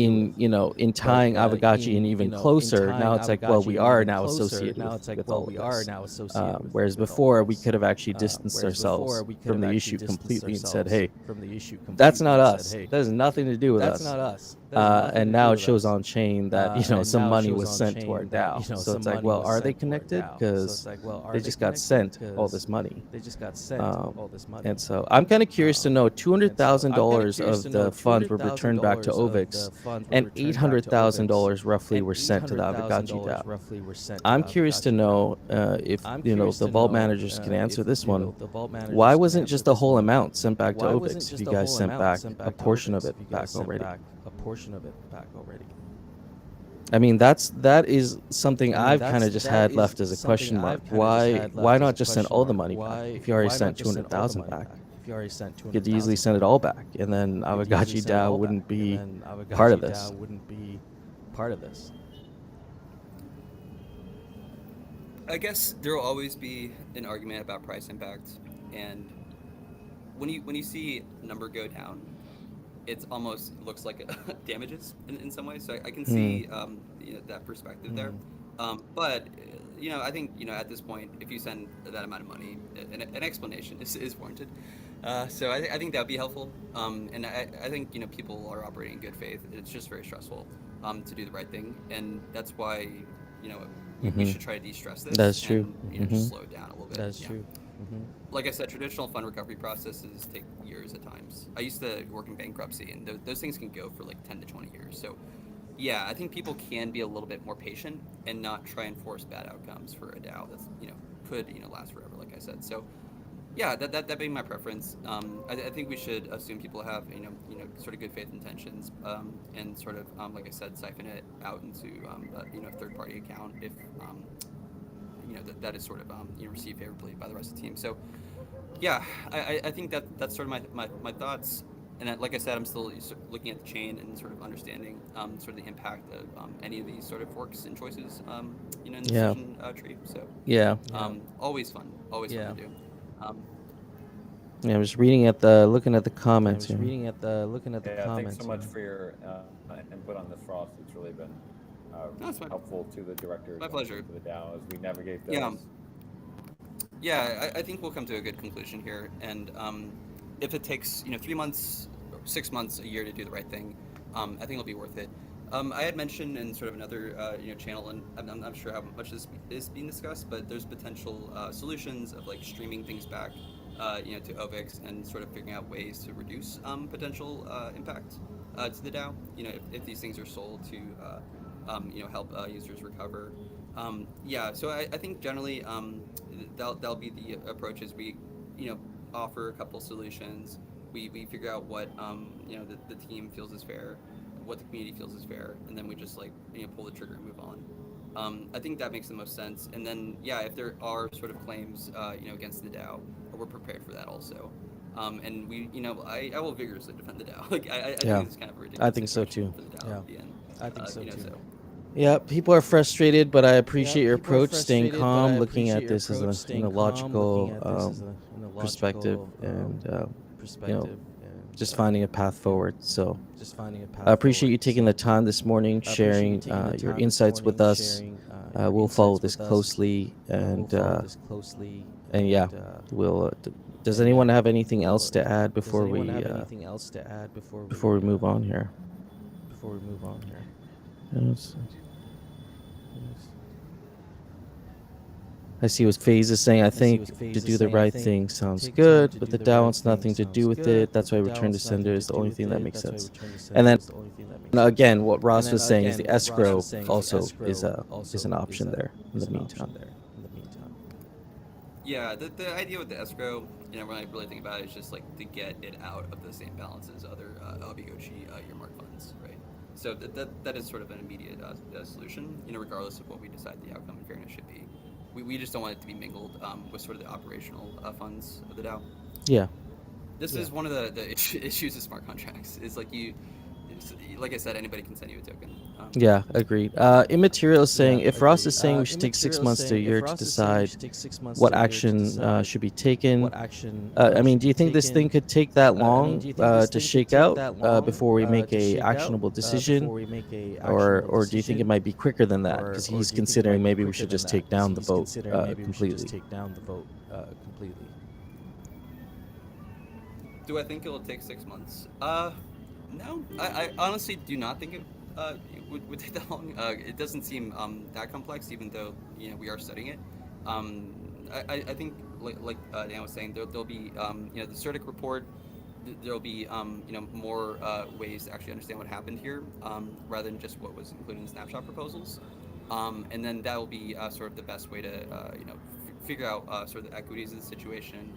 do with. in tying Aavegotchi and even closer, now it's like, well, we are now associated now it's like, with well, all we of are this. now associated with. Whereas with all before, of we this. could have actually distanced Whereas before, ourselves we could from have the actually issue distanced completely and said, ourselves hey, from the issue that's completely not and us. said, hey, That has nothing to do with that's us. not us. That has nothing And to now do it with shows us. on chain that And some now it money shows was on sent to our chain that, DAO. So some it's like, money well, was are sent they to our connected? DAO. So Because it's like, well, are they they just got connected? sent all 'Cause this money. they just got sent all this money. And so I'm kind of curious to know $200,000 curious of to know the funds were returned back to $200,000 of Ovix, the funds were and returned back to Ovix, $800,000 roughly and were sent to the Aavegotchi $800,000 DAO. roughly were sent to I'm the curious to Aavegotchi DAO. know if I'm the curious vault to know managers can answer if this one. the vault managers Why can wasn't answer just the this whole one. amount sent back to Why wasn't Ovix if just you the guys whole sent amount back sent a back to portion of Ovix it if you back guys sent already? back a portion of it back already? I mean, that is something I've kind of just had left as a question mark. Why not just send all the money back if you already sent 200,000 back? If you already sent You could easily 200,000 send it all back, and then Aavegotchi DAO wouldn't be part of this. wouldn't be part of this. I guess there will always be an argument about price impact, and when you see number go down, it almost looks like damages in some ways. So I can see that perspective there. But I think at this point, if you send that amount of money, an explanation is warranted. So I think that would be helpful. And I think people are operating in good faith. It's just very stressful to do the right thing, and that's why we should try to de-stress this. That's true. And just slow it down a little bit. That's Yeah. true. Like I said, traditional fund recovery processes take years at times. I used to work in bankruptcy, and those things can go for like 10 to 20 years. So, yeah, I think people can be a little bit more patient and not try and force bad outcomes for a DAO that's could last forever, like I said. So, yeah, that being my preference. I think we should assume people have sort of good faith intentions, and sort of like I said, siphon it out into a third party account if that is sort of received favorably by the rest of the team. So yeah, I think that's sort of my thoughts. And like I said, I'm still looking at the chain and sort of understanding sort of the impact of any of these sort of forks and choices in the decision tree. So always fun to do. Yeah, I'm just looking at the comments here. Thanks so much for your input on this, Frost. It's really been helpful to the directors. My pleasure. To the DAO as we navigate those. Yeah, I think we'll come to a good conclusion here. And if it takes 3 months, 6 months, a year to do the right thing, I think it'll be worth it. I had mentioned in sort of another channel, and I'm not sure how much this is being discussed, but there's potential solutions of like streaming things back to Ovix and sort of figuring out ways to reduce potential impact to the DAO. If these things are sold to help users recover. So I think generally that'll be the approach. Is we offer a couple solutions. We figure out what the team feels is fair, what the community feels is fair, and then we just pull the trigger and move on. I think that makes the most sense. And then if there are sort of claims against the DAO, we're prepared for that also. And we I will vigorously defend the DAO. Like I think it's kind of a ridiculous. I think so too. For the DAO at the end. I think so too. So. Yeah, people are frustrated, but I appreciate your approach, staying calm, looking at this as a logical perspective, and just finding a path forward. So I appreciate you taking the time this morning, sharing your insights with us. We'll follow this closely, and we'll. Does anyone have anything else to add before we move on here? Yes. I see what FaZe is saying. I think to do the right thing sounds good, but the DAO wants nothing to do with it. That's why return to sender is the only thing that makes sense. And then again, what Ross was saying is the escrow also is an option there in the meantime. Yeah, the idea with the escrow, when I really think about it, is just like to get it out of the same balance as other Aavegotchi earmark funds, right? So that is sort of an immediate solution, regardless of what we decide the outcome in fairness should be. We just don't want it to be mingled with sort of the operational funds of the DAO. Yeah. This is one of the issues of smart contracts. Is like I said, anybody can send you a token. Yeah, agreed. Immaterial is saying, if Ross is saying we should take 6 months to a year to decide what action should be taken, I mean, do you think this thing could take that long to shake out before we make a actionable decision? Or do you think it might be quicker than that? Because he's considering maybe we should just take down the vote completely. Do I think it'll take 6 months? No, I honestly do not think it would take that long. It doesn't seem that complex, even though we are studying it. I think like Dan was saying, there'll be the CERTIC report. There'll be more ways to actually understand what happened here, rather than just what was included in snapshot proposals. And then that will be sort of the best way to figure out sort of the equities of the situation,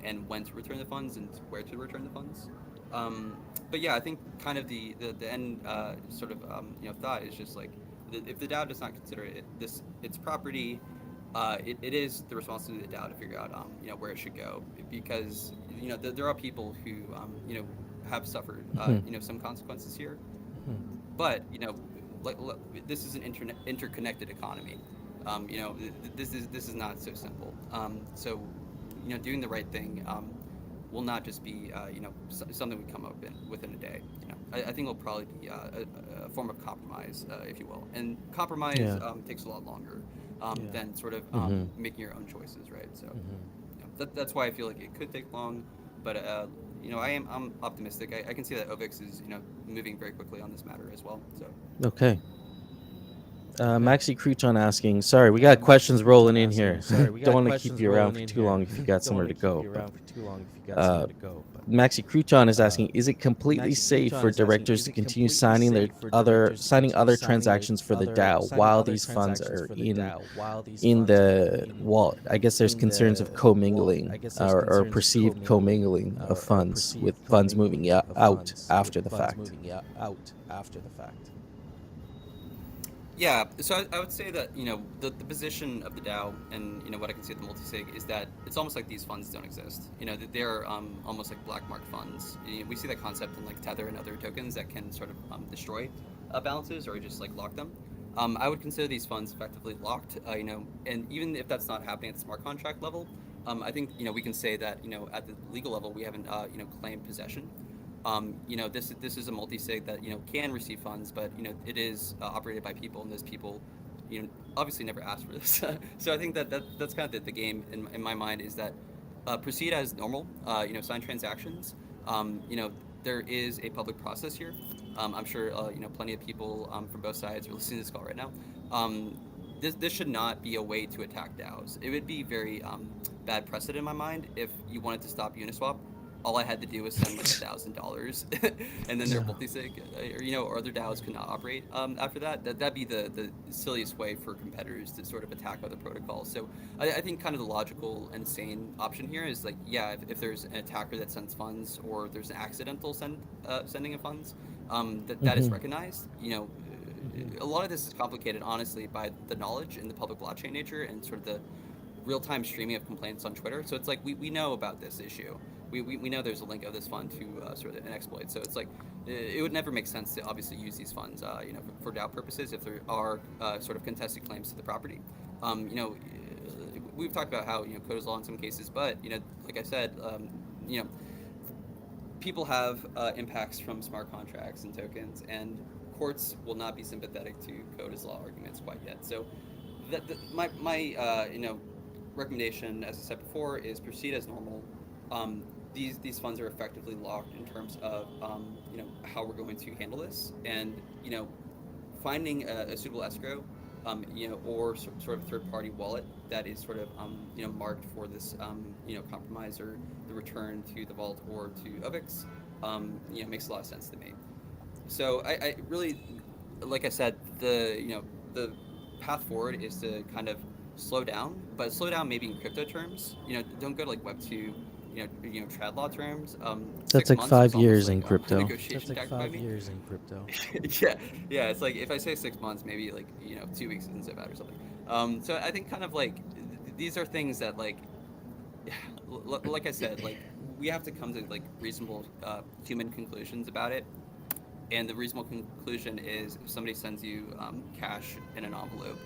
and when to return the funds and where to return the funds. But yeah, I think kind of the end sort of thought is just like, if the DAO does not consider its property, it is the responsibility of the DAO to figure out where it should go, because there are people who have suffered some consequences here. But this is an interconnected economy. This is not so simple. So doing the right thing will not just be something we come up within a day. I think it'll probably be a form of compromise, if you will. And compromise takes a lot longer than sort of making your own choices, right? So that's why I feel like it could take long, but I'm optimistic. I can see that OVIX is moving very quickly on this matter as well. So okay. Maxi Crouton asking, sorry, we got questions rolling in here. Don't want to keep you around for too long if you got somewhere to go. Maxi Crouton is asking, is it completely safe for directors to continue signing other transactions for the DAO while these funds are in the wallet? I guess there's concerns of commingling or perceived commingling of funds, with funds moving out after the fact. Yeah, so I would say that the position of the DAO and what I can see at the multisig is that it's almost like these funds don't exist. They're almost like black mark funds. We see that concept in like Tether and other tokens that can sort of destroy balances or just like lock them. I would consider these funds effectively locked. And even if that's not happening at the smart contract level, I think we can say that at the legal level we haven't claimed possession. This is a multi-sig that can receive funds, but it is operated by people, and those people obviously never asked for this. So I think that's kind of the game in my mind, is that proceed as normal. Sign transactions. There is a public process here. I'm sure plenty of people from both sides are listening to this call right now. This should not be a way to attack DAOs. It would be very bad precedent in my mind if you wanted to stop Uniswap. All I had to do was send like $1,000, and then their multisig, or other DAOs could not operate after that. That'd be the silliest way for competitors to sort of attack other protocols. So I think kind of the logical and sane option here is like, yeah, if there's an attacker that sends funds, or there's an accidental sending of funds, that is recognized. A lot of this is complicated, honestly, by the knowledge in the public blockchain nature and sort of the real-time streaming of complaints on Twitter. So it's like we know about this issue. We know there's a link of this fund to sort of an exploit. So it's like it would never make sense to obviously use these funds, for DAO purposes if there are sort of contested claims to the property. We've talked about how code is law in some cases, but like I said, people have impacts from smart contracts and tokens, and courts will not be sympathetic to code is law arguments quite yet. So my recommendation, as I said before, is proceed as normal. These funds are effectively locked in terms of how we're going to handle this, and finding a suitable escrow, or sort of third-party wallet that is sort of marked for this compromise or the return to the vault or to OVIX, makes a lot of sense to me. So I really, like I said, the path forward is to kind of slow down, but slow down maybe in crypto terms. Don't go to like Web2, trad law terms. That's 6 like months 5 was almost years in like a crypto. negotiation tactic by me. in crypto. Yeah. It's like if I say 6 months, maybe like 2 weeks isn't so bad or something. So I think kind of like these are things that like like I said, like we have to come to like reasonable human conclusions about it. And the reasonable conclusion is if somebody sends you cash in an envelope,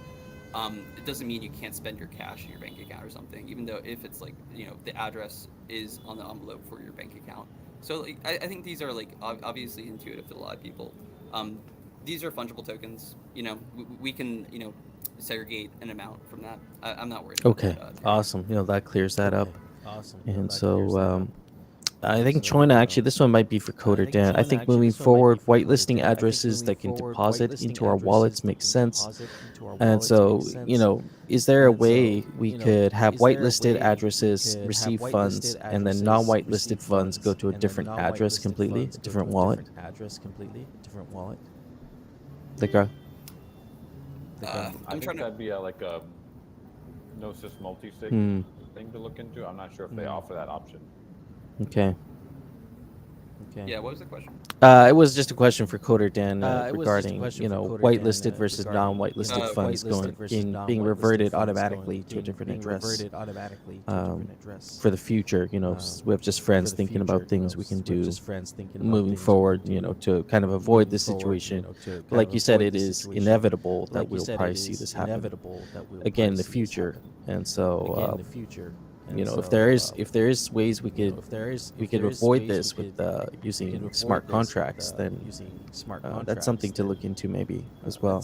it doesn't mean you can't spend your cash in your bank account or something, even though if it's like, the address is on the envelope for your bank account. So like, I think these are like obviously intuitive to a lot of people. These are fungible tokens. We can, segregate an amount from that. I'm not worried about Okay, that. awesome. That clears that up. Awesome. And so I think Choina, actually, this one might be for Coder Dan. I think moving forward, whitelisting addresses that can deposit into our wallets makes sense. And so, is there a way we could have whitelisted addresses receive funds and then non-whitelisted funds go to a different address completely, different wallet? Like a, I I'm think trying to. that'd be like a Gnosis multi-sig thing to look into. I'm not sure if they offer that option. okay. Yeah, what was the question? It was just a question for Coder Dan regarding, whitelisted versus non-whitelisted funds being reverted automatically to a different address. For the future, we have just friends thinking about things we can do moving forward, to kind of avoid this situation. But like you said, it is inevitable that we'll probably see this happen again in the future. And so, if there is ways we could avoid this with using smart contracts, then that's something to look into maybe as well.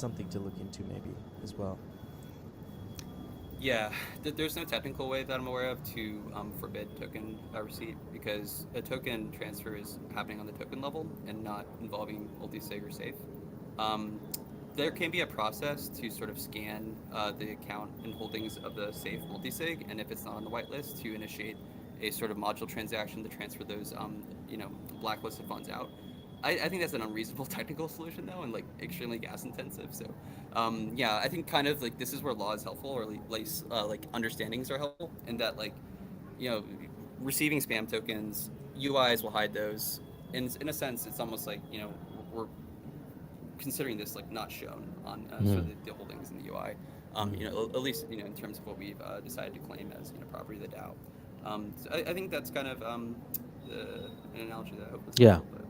Yeah, there's no technical way that I'm aware of to forbid token receipt, because a token transfer is happening on the token level and not involving multi-sig or safe. There can be a process to sort of scan the account and holdings of the safe multi-sig, and if it's not on the whitelist, to initiate a sort of module transaction to transfer those blacklisted funds out. I think that's an unreasonable technical solution though, and like extremely gas intensive. So yeah, I think kind of like this is where law is helpful, or like understandings are helpful, and that like receiving spam tokens, UIs will hide those. And in a sense, it's almost like we're considering this like not shown on sort of the holdings in the UI. At least in terms of what we've decided to claim as property of the DAO. So I think that's kind of an analogy that I hope was helpful, but...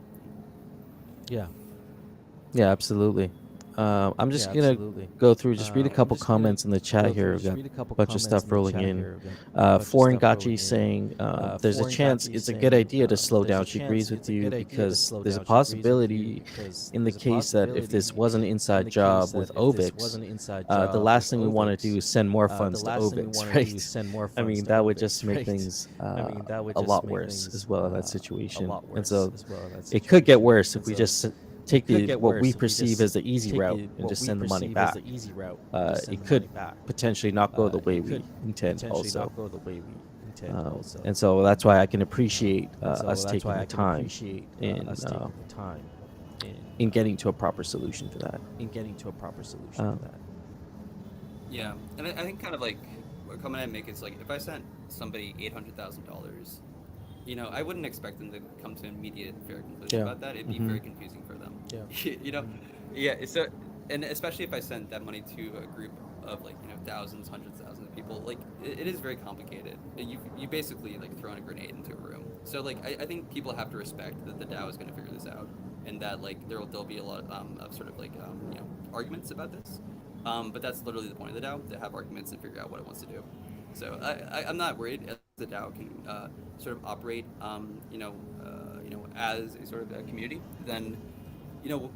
Yeah, absolutely. I'm just gonna go through, just read a couple comments in the chat here. We've got a bunch of stuff rolling in. Aavegotchi saying there's a chance it's a good idea to slow down. She agrees with you because there's a possibility in the case that if this was an inside job with Aavegotchi, the last thing we want to do is send more funds to Aavegotchi, right? I mean, that would just make things a lot worse as well in that situation. And so it could get worse if we just take what we perceive as the easy route and just send the money back. It could potentially not go the way we intend also. And so that's why I can appreciate us taking the time in getting to a proper solution for that. Yeah, and I think kind of like what comment I make is like if I sent somebody $800,000, I wouldn't expect them to come to an immediate fair conclusion about that. It'd be very confusing for them. Yeah. So, and especially if I sent that money to a group of like thousands, hundreds of thousands of people, like it is very complicated. You basically like throwing a grenade into a room. So like I think people have to respect that the DAO is going to figure this out, and that like there'll be a lot of sort of like arguments about this. But that's literally the point of the DAO, to have arguments and figure out what it wants to do. So I'm not worried as the DAO can sort of operate, as a sort of a community. Then,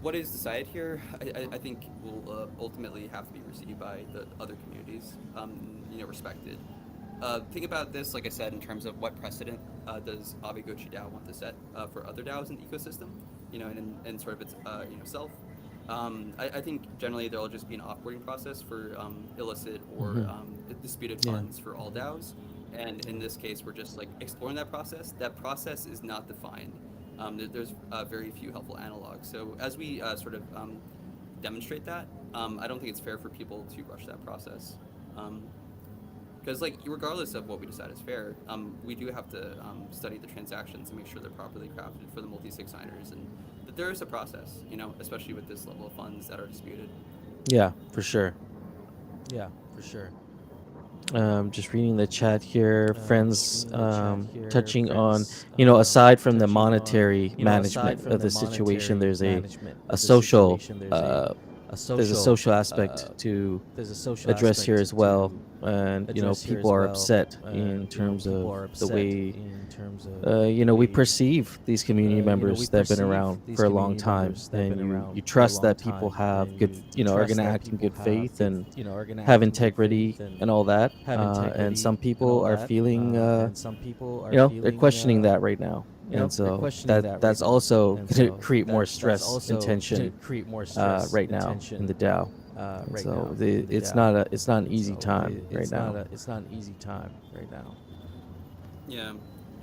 what is decided here, I think will ultimately have to be received by the other communities, respected. Think about this, like I said, in terms of what precedent does Aavegotchi DAO want to set for other DAOs in the ecosystem, and sort of its self. I think generally there will just be an offboarding process for illicit or disputed funds for all DAOs, and in this case we're just like exploring that process. That process is not defined. There's very few helpful analogs. So as we sort of demonstrate that, I don't think it's fair for people to rush that process. because like regardless of what we decide is fair, we do have to study the transactions and make sure they're properly crafted for the multi-sig signers, and that there is a process, especially with this level of funds that are disputed. Yeah, for sure. Just reading the chat here, friends touching on, aside from the monetary management of the situation, there's a social there's a social aspect to address here as well. And people are upset in terms of the way we perceive these community members that have been around for a long time, and you trust that people have good, are going to act in good faith and have integrity and all that. And some people are feeling, they're questioning that right now. And so that's also going to create more stress and tension right now in the DAO. So it's not an easy time right now. Yeah,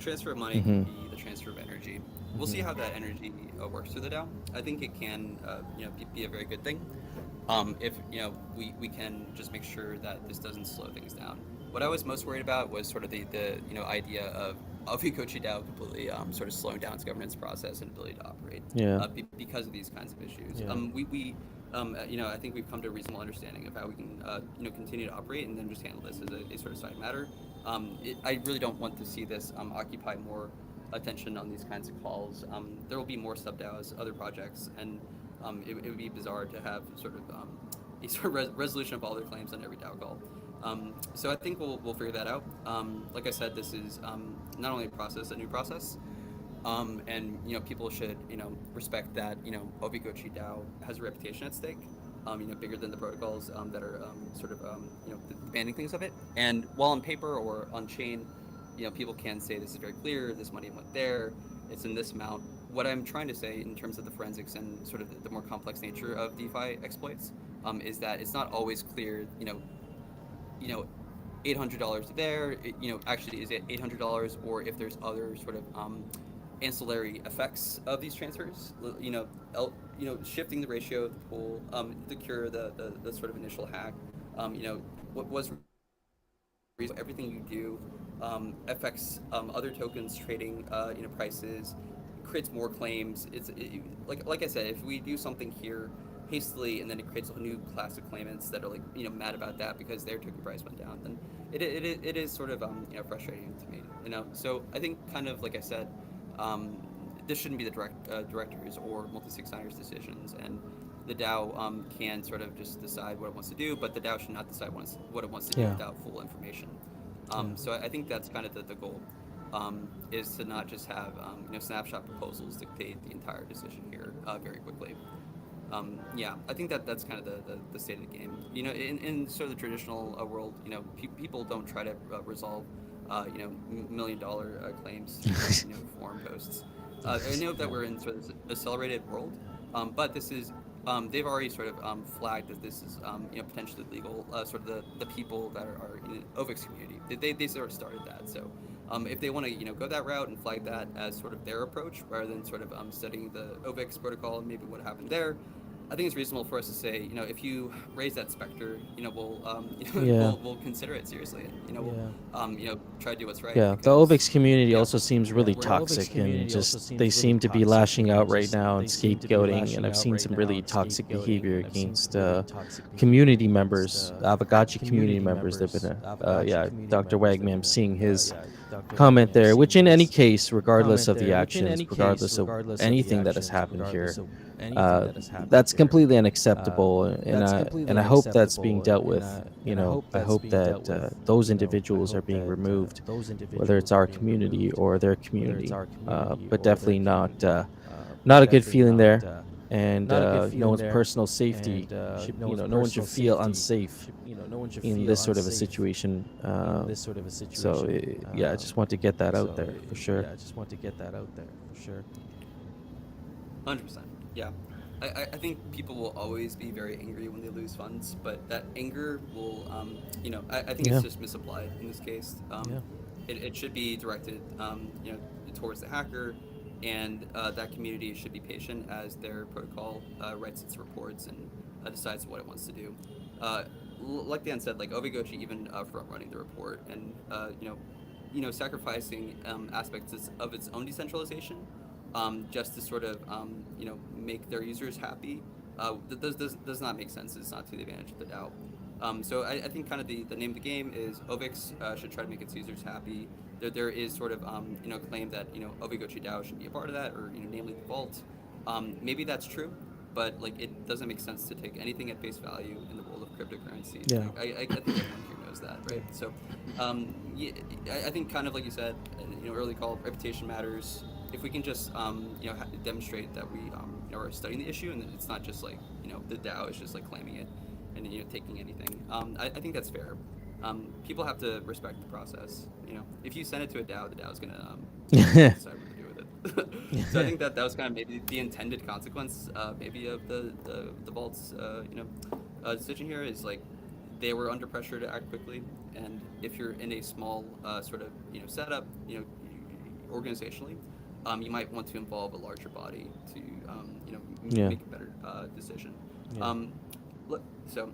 transfer of money can be the transfer of energy. We'll see how that energy works through the DAO. I think it can, be a very good thing. If we can just make sure that this doesn't slow things down. What I was most worried about was sort of the idea of Aavegotchi DAO completely sort of slowing down its governance process and ability to operate. Yeah. Because of these kinds of issues. Yeah. I think we've come to a reasonable understanding of how we can continue to operate and then just handle this as a sort of side matter. I really don't want to see this occupy more attention on these kinds of calls. There will be more sub-DAOs, other projects, and it would be bizarre to have sort of a sort of resolution of all their claims on every DAO call. So I think we'll figure that out. Like I said, this is not only a new process, and people should respect that Aavegotchi DAO has a reputation at stake, bigger than the protocols that are sort of banning things of it. And while on paper or on chain, people can say this is very clear, this money went there, it's in this amount. What I'm trying to say in terms of the forensics and sort of the more complex nature of DeFi exploits is that it's not always clear, $800 there, actually is it $800, or if there's other sort of ancillary effects of these transfers, shifting the ratio of the pool, to cure the sort of initial hack, what was everything you do affects other tokens trading, prices, creates more claims. Like I said, if we do something here hastily and then it creates a new class of claimants that are mad about that because their token price went down, then it is sort of frustrating to me. So I think kind of like I said, this shouldn't be the directors or multi-sig signers decisions, and the DAO can sort of just decide what it wants to do, but the DAO should not decide what it wants to do without full information. So I think that's kind of the goal, is to not just have snapshot proposals dictate the entire decision here very quickly. I think that's kind of the state of the game. In sort of the traditional world, people don't try to resolve $1 million claims through forum posts. I know that we're in sort of this accelerated world, but this is they've already sort of flagged that this is potentially legal. Sort of the people that are in the Aavegotchi community, they sort of started that. So if they want to go that route and flag that as sort of their approach rather than sort of studying the Aavegotchi protocol and maybe what happened there, I think it's reasonable for us to say, if you raise that specter, we'll consider it seriously, and we'll try to do what's right. Yeah, the Aavegotchi community also seems really toxic, and just they seem to be lashing out right now and scapegoating. And I've seen some really toxic behavior against community members, Aavegotchi community members. They've been, Dr. Wagman, I'm seeing his comment there. Which, in any case, regardless of the actions, regardless of anything that has happened here, that's completely unacceptable, and I hope that's being dealt with. I hope that those individuals are being removed, whether it's our community or their community, but definitely not a good feeling there. And no one's personal safety, no one should feel unsafe in this sort of a situation. So I just want to get that out there for sure. 100%. Yeah, I think people will always be very angry when they lose funds, but that anger will, I think it's just misapplied in this case. It should be directed, towards the hacker, and that community should be patient as their protocol writes its reports and decides what it wants to do. like Dan said, like Aavegotchi even front running the report and sacrificing aspects of its own decentralization just to sort of make their users happy does not make sense. It's not to the advantage of the DAO. So I think kind of the name of the game is Ovix should try to make its users happy. There is sort of claim that Aavegotchi DAO should be a part of that, or namely the vault. Maybe that's true, but like it doesn't make sense to take anything at face value in the world of cryptocurrency. Yeah. I think everyone here knows that, right? So yeah, I think kind of like you said, early call, reputation matters. If we can just demonstrate that we are studying the issue, and it's not just like the DAO is just like claiming it and taking anything. I think that's fair. People have to respect the process. If you send it to a DAO, the DAO is gonna decide what to do with it. So I think that was kind of maybe the intended consequence, maybe of the vault's decision here is like they were under pressure to act quickly, and if you're in a small sort of setup, organizationally, you might want to involve a larger body to make a better decision. So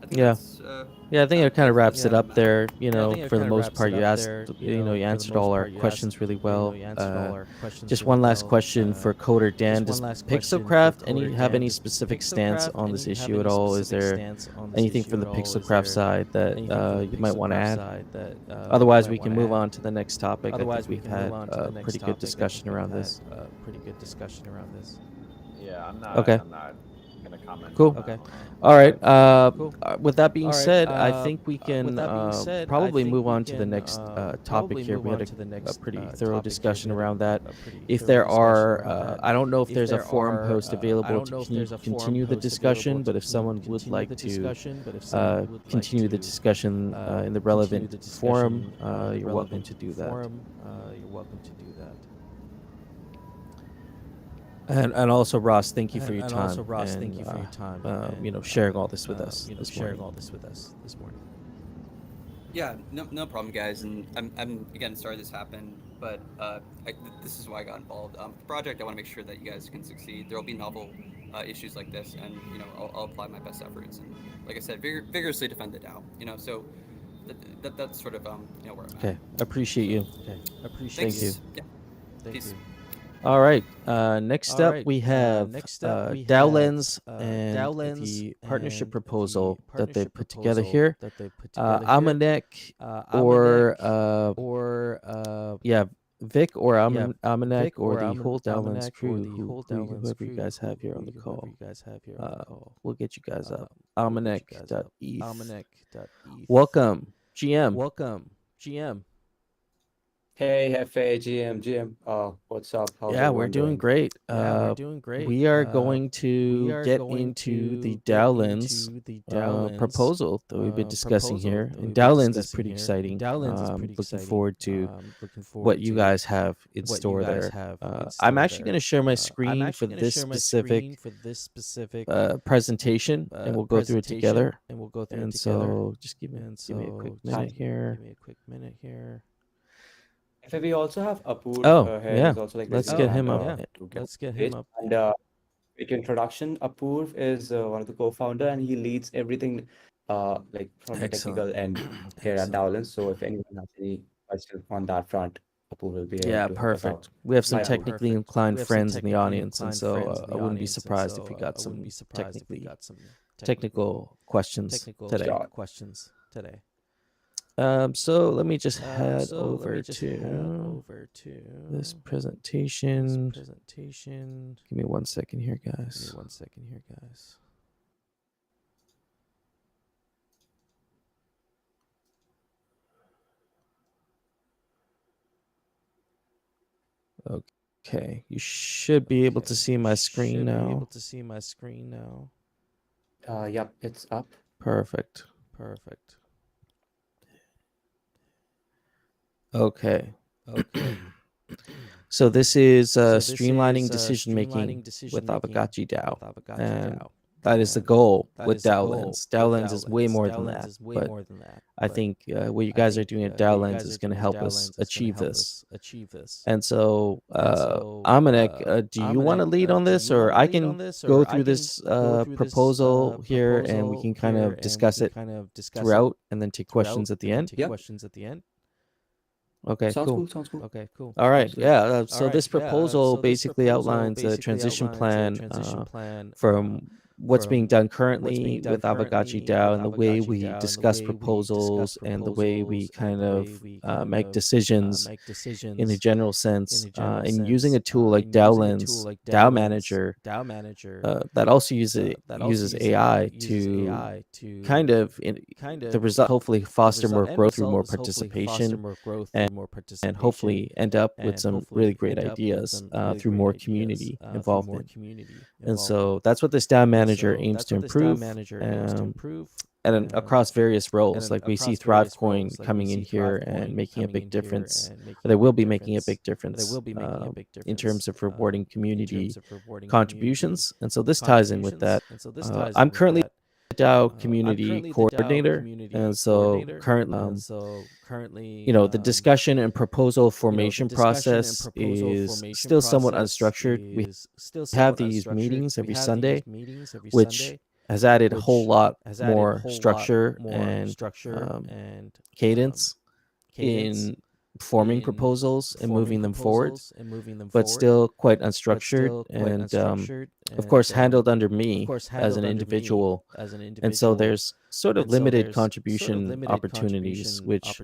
I think that's, I think it kind of wraps it up there. I think it For the kinda most wraps part, it you up asked, there, you for the answered most all our part, you questions asked, really well. you answered all our questions Just really one last well. question for Coder Dan. Just Does one last question for Pixelcraft Coder have Dan. any Does specific stance Pixelcraft on this have issue any at all? Is specific there stance on this anything issue from the at all? Is Pixelcraft there side that anything from the you might want to Pixelcraft add? side that, Otherwise, you we might can wanna move add? on to the next topic. I Otherwise, think we we've can had move on to the a next pretty topic. good discussion around this. Pretty good discussion around this. Yeah, I'm not. Okay. I'm not gonna comment. Cool. On that Okay. one. All right. Cool. With that being All right, said, I think we with can that being said, I probably think move we on to the can, next probably topic here. move We on had to the a next, pretty topic thorough here. discussion We had around that. a pretty If thorough there discussion are, around that. I don't know if If there's a there forum are, post I available don't to know if there's a forum continue the post discussion, available but to if someone would continue like the to discussion, but if someone would continue like the to, discussion in the continue relevant the discussion, forum, the you're welcome relevant to do that. forum, you're welcome to do that. And also, Ross, thank you for your And time. also, Ross, and, thank you for your time. sharing all this with us You know, this sharing morning. all this with us this morning. Yeah, no problem, guys. And I'm again sorry this happened, but this is why I got involved. The project, I want to make sure that you guys can succeed. There will be novel issues like this, and I'll apply my best efforts. And like I said, vigorously defend the DAO. So that's sort of where I'm at. Okay, appreciate you. Okay, Thank appreciate you. Yeah. Thank Peace. you. All right. Next All up, right, we have next up, we DAO have, Lens DAO and Lens the partnership and proposal the that they partnership put together proposal here. that they put together here. Amanek or Amanek Vic or yeah, Amanek Vic or or the whole DAO Lens Amanek or crew, the whole DAO Lens whoever you crew, guys have here on the whoever call. you guys have here on the call. We'll get you guys up. We'll get you guys up. Amanek.eth. Amanek.eth. Welcome, GM. Welcome, GM. Hey, FA, GM. What's up? How's Yeah, we're everyone doing great. We're doing great. We are going to we are get going into to the get DAO Lens into the DAO Lens, proposal that we've been discussing proposal here. that And we've been DAO Lens is discussing pretty here. exciting. DAO Lens is pretty Looking exciting. forward to Looking forward what you to guys have in what you store guys there. have in I'm store actually there. going to share my I'm screen for actually gonna this share my specific screen for this specific presentation, and we'll go through it presentation, together. and we'll go through And it together. so, just give me a quick minute here. Give me a quick minute here. FA, we also have Apoor Oh, here. yeah. He's also like Let's raising get his him hand, up. to get Let's get stage. him up. And quick introduction. Apoor is one of the co-founder, and he leads everything like from the technical end here at DAO Lens. So if anyone has any questions on that front, Apoor will be able Yeah, to help us out. perfect. We have some Hi, Apoor. technically Perfect. inclined We have some friends in the technically audience, and inclined so friends in the I wouldn't be audience, and surprised so, if we I got wouldn't some be surprised if we technically got some technical questions technical today. Sure. questions today. So let me just head So let over me just to head over to this this presentation. presentation. Give me 1 second here, Give guys. me 1 second here, guys. Okay, you should be able to see my screen Should be now. able to see my screen now. Yep, it's up. Perfect. Perfect. Okay. Okay. So this is So this streamlining is, decision making streamlining with decision-making Aavegotchi DAO. with Aavegotchi And DAO. that is the goal with DAO Lens. DAO Lens is way more than that. But I think what you guys are doing at DAO Lens is going to help us achieve this. And so, Amanek, do you want to lead on this, or I can go through this proposal here, and we can kind of discuss it throughout, and then take questions at the end? Yeah. Okay, Sounds cool. cool. Sounds cool. All right, yeah. So this proposal basically outlines a transition plan from what's being done currently with Aavegotchi DAO, and the way we discuss proposals, and the way we kind of make decisions in a general sense, and using a tool like DAO Lens, DAO Manager, that also uses AI to kind of the result, hopefully foster more growth through more participation, and hopefully end up with some really great ideas through more community involvement. And so that's what this DAO Manager aims to improve, and across various roles. Like we see ThriveCoin coming in here and making a big difference. They will be making a big difference in terms of rewarding community contributions. And so this ties in with that. I'm currently a DAO community coordinator, and so currently, the discussion and proposal formation process is still somewhat unstructured. We have these meetings every Sunday, which has added a whole lot more structure and cadence in forming proposals and moving them forward, but still quite unstructured, and of course handled under me as an individual. And so there's sort of limited contribution opportunities, which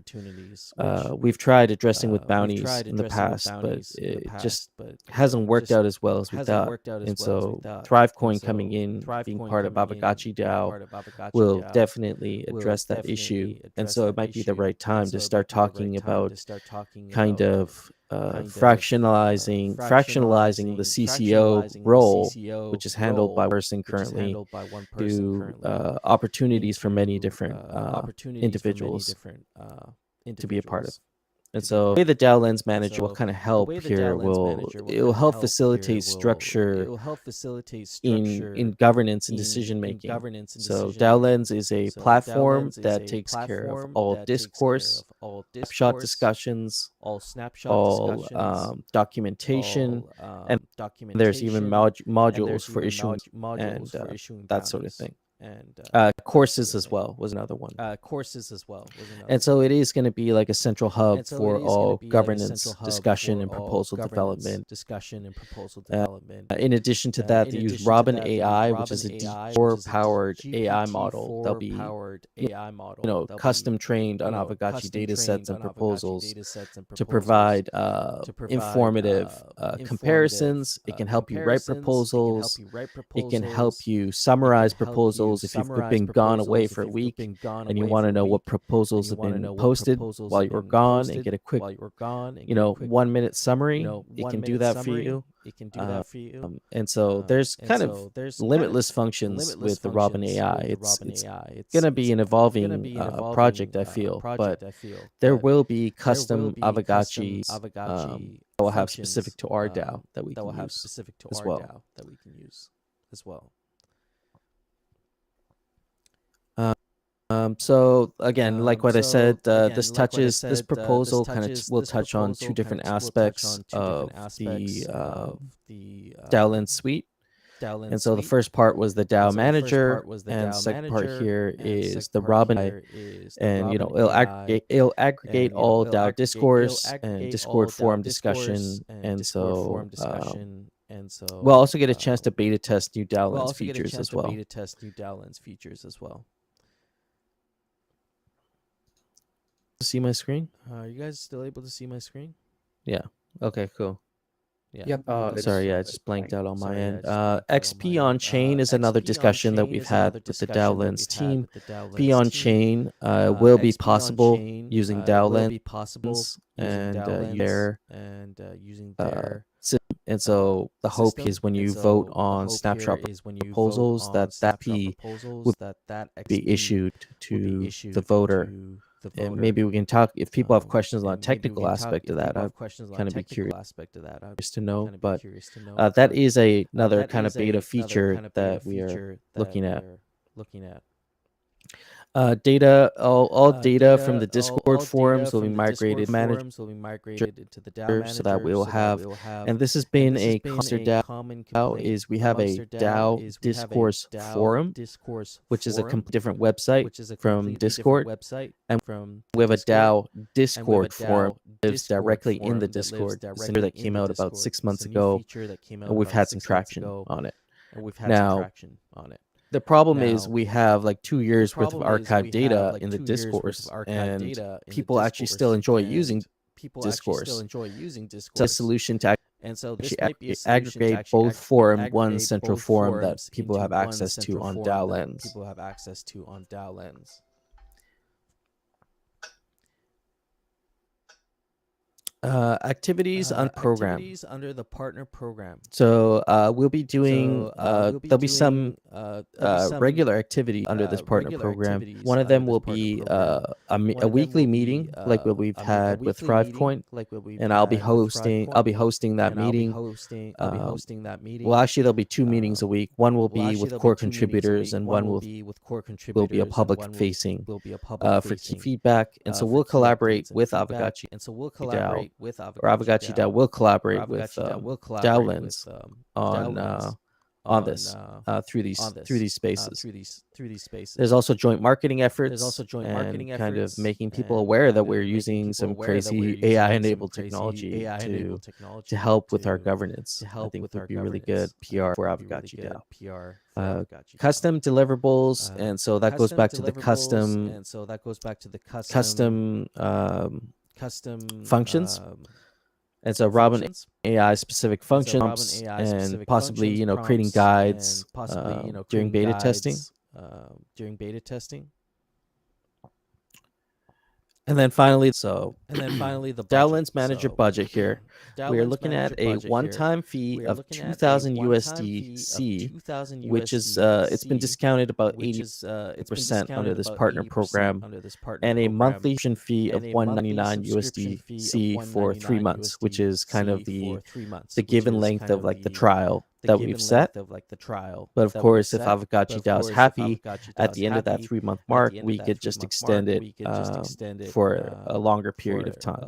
we've tried addressing with bounties in the past, but it just hasn't worked out as well as we thought. And so ThriveCoin coming in, being part of Aavegotchi DAO, will definitely address that issue. And so it might be the right time to start talking about kind of fractionalizing the CCO role, which is handled by one person currently, to opportunities for many different individuals to be a part of. And so the way the DAO Lens Manager will kind of help here, it will help facilitate structure in governance and decision making. So DAO Lens is a platform that takes care of all discourse, snapshot discussions, all documentation, and there's even modules for issuing and that sort of thing. And courses as well was another one. And so it is going to be like a central hub for all governance, discussion, and proposal development. In addition to that, they use Robin AI, which is a D4-powered AI model. They'll be custom trained on Aavegotchi data sets and proposals to provide informative comparisons. It can help you write proposals. It can help you summarize proposals. If you've been gone away for a week and you want to know what proposals have been posted while you were gone, and get a quick 1 minute summary, it can do that for you. And so there's kind of limitless functions with the Robin AI. It's going to be an evolving project, I feel, but there will be custom Aavegotchis that will have specific to our DAO that we can use as well. So again, like what I said, this proposal kind of will touch on two different aspects of the DAO Lens suite. And so the first part was the DAO Manager, and the second part here is the Robin AI, and it'll aggregate all DAO discourse and Discord forum discussion, and so we'll also get a chance to beta test new DAO Lens features as well. See my screen? Are you guys still able to see my screen? Yeah. Okay, cool. Yeah. Yep. Sorry, I just blanked out on my end. XP on chain is another discussion that we've had with the DAO Lens team. XP on chain will be possible using DAO Lens and using their and so the hope is when you vote on snapshot proposals, that P would be issued to the voter and maybe we can talk if people have questions on technical aspect of that. I'd kind of be curious to know, but that is another kind of beta feature that we are looking at. Data, all data from the Discord forums will be migrated into the DAO so that we will have, and this has been a common DAO is we have a DAO discourse forum, which is a different website from Discord, and we have a DAO Discord forum that lives directly in the Discord. It's a feature that came out about 6 months ago, and we've had some traction on it. Now, the problem is we have like 2 years worth of archived data in the discourse, and people actually still enjoy using discourse. So the solution to actually aggregate both for one central forum that people have access to on DAO Lens. Activities on program. Under the partner program. So we'll be doing there'll be some regular activity under this partner program. One of them will be a weekly meeting like what we've had with ThriveCoin, and I'll be hosting that meeting. Well, actually there'll be 2 meetings a week. One will be with core contributors, and one will be a public facing for key feedback. And so we'll collaborate with Aavegotchi DAO. Or Aavegotchi DAO will collaborate with DAO Lens on this through these spaces. There's also joint marketing efforts and kind of making people aware that we're using some crazy AI-enabled technology to help with our governance. I think would be really good PR for Aavegotchi DAO. Custom deliverables, and so that goes back to the custom functions, and so Robin AI specific functions, and possibly creating guides during beta testing. And then finally, the DAO Lens Manager budget here. We are looking at a one-time fee of 2,000 USDC, which is it's been discounted about 80% under this partner program, and a monthly fee of 199 USDC for 3 months, which is kind of the given length of like the trial that we've set. But of course, if Aavegotchi DAO is happy at the end of that 3-month mark, we could just extend it for a longer period of time.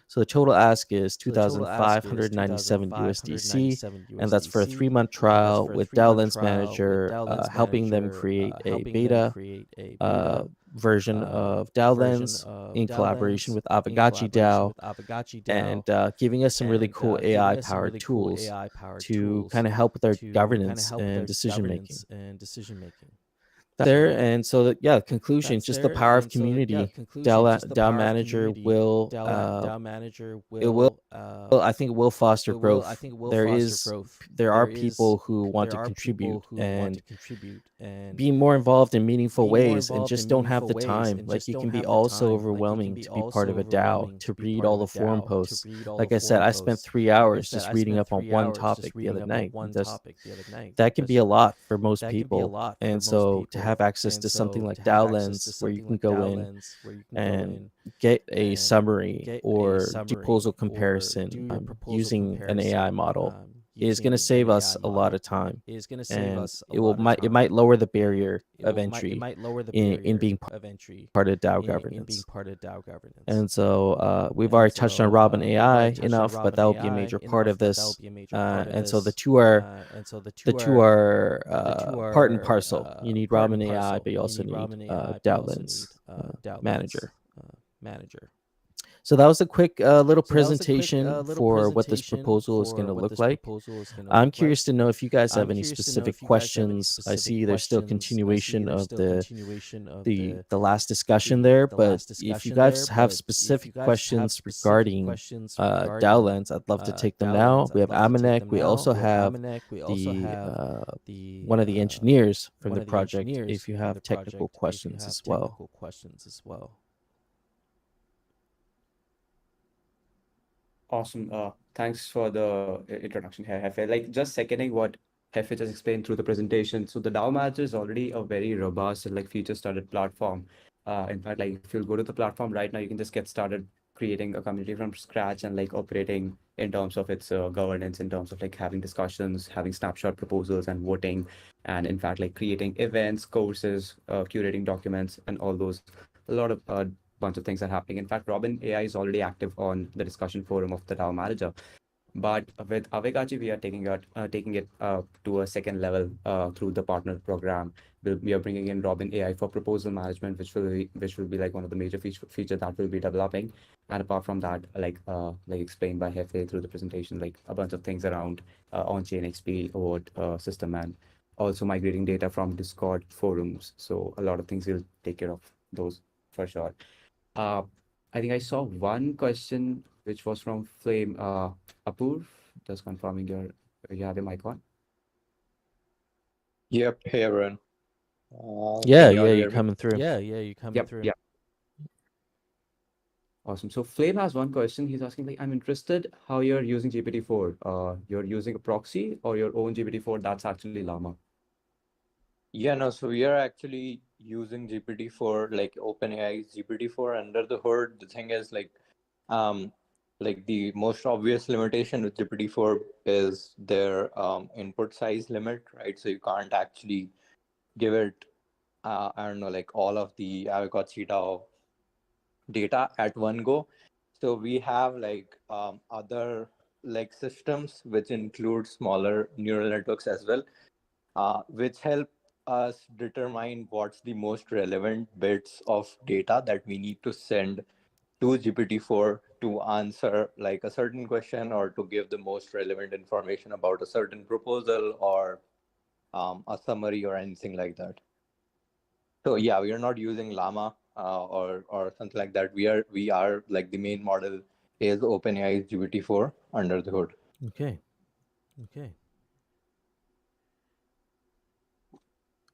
So the total ask is 2,597 USDC, and that's for a 3-month trial with DAO Lens Manager, helping them create a beta version of DAO Lens in collaboration with Aavegotchi DAO, and giving us some really cool AI-powered tools to kind of help with our governance and decision making. There, and so conclusion, just the power of community. DAO Manager will I think it will foster growth. There are people who want to contribute and be more involved in meaningful ways, and just don't have the time. Like, it can be also overwhelming to be part of a DAO, to read all the forum posts. Like I said, I spent 3 hours just reading up on one topic the other night. That can be a lot for most people, and so to have access to something like DAO Lens, where you can go in and get a summary or proposal comparison using an AI model, is going to save us a lot of time, and it might lower the barrier of entry in being part of DAO governance. And so we've already touched on Robin AI enough, but that will be a major part of this. And so the two are part and parcel. You need Robin AI, but you also need DAO Lens Manager. So that was a quick little presentation for what this proposal is going to look like. I'm curious to know if you guys have any specific questions. I see there's still continuation of the last discussion there, but if you guys have specific questions regarding DAO Lens, I'd love to take them now. We have Amanek. We also have one of the engineers from the project, if you have technical questions as well. Awesome. Thanks for the introduction here, Hefe. Like, just seconding what Hefe just explained through the presentation. So the DAO Manager is already a very robust and like feature-studded platform. In fact, like if you'll go to the platform right now, you can just get started creating a community from scratch and like operating in terms of its governance, in terms of like having discussions, having snapshot proposals and voting, and in fact like creating events, courses, curating documents, and all those. A lot of bunch of things are happening. In fact, Robin AI is already active on the discussion forum of the DAO manager. But with Aavegotchi, we are taking it to a second level through the partner program. We are bringing in Robin AI for proposal management, which will be like one of the major feature that we'll be developing. And apart from that, like explained by Hefe through the presentation, like a bunch of things around on-chain XP award system, and also migrating data from Discord forums. So a lot of things we'll take care of those for sure. I think I saw one question which was from Flame. Apoorv, just confirming you have your mic on. Yep. Hey, everyone. Yeah, Can you all hear you're me? coming through. you're coming through. Yep. Awesome. So Flame has one question. He's asking, like, I'm interested how you're using GPT-4. You're using a proxy or your own GPT-4 that's actually Llama? Yeah, no, so we are actually using GPT-4, like OpenAI's GPT-4 under the hood. The thing is, like the most obvious limitation with GPT-4 is their input size limit, right? So you can't actually give it, I don't know, like all of the Aavegotchi DAO data at one go. So we have like other like systems which include smaller neural networks as well, which help us determine what's the most relevant bits of data that we need to send to GPT-4 to answer like a certain question or to give the most relevant information about a certain proposal or a summary or anything like that. So yeah, we are not using Llama or something like that. We are like the main model is OpenAI's GPT-4 under the hood. Okay.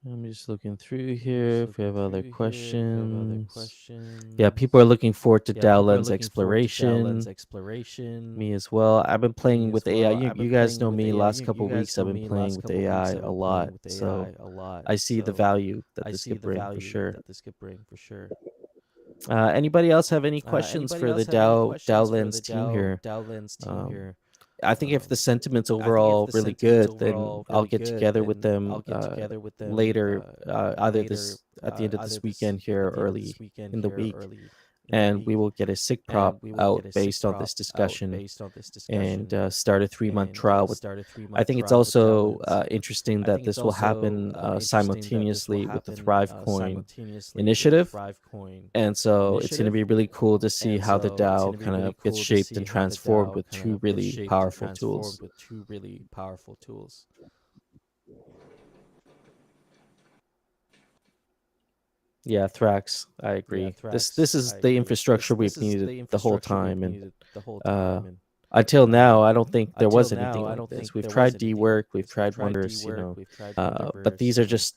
I'm just looking through here if we have other questions. Yeah, people are looking forward to DAO Lens exploration. Me as well. I've been playing with AI. You guys know me. Last couple of weeks, I've been playing with AI a lot. So I see the value that this could bring for sure. Anybody else have any questions for the DAO Lens team here? I think if the sentiment's overall really good, then I'll get together with them later, either this at the end of this weekend here, or early in the week, and we will get a SIG prop out based on this discussion and start a 3-month trial. I think it's also interesting that this will happen simultaneously with the Thrive Coin initiative, and so it's going to be really cool to see how the DAO kind of gets shaped and transformed with two really powerful tools. Yeah, Thrax, I agree. This is the infrastructure we've needed the whole time, and until now, I don't think there was anything like this. We've tried D-Work, we've tried Wonders, but these are just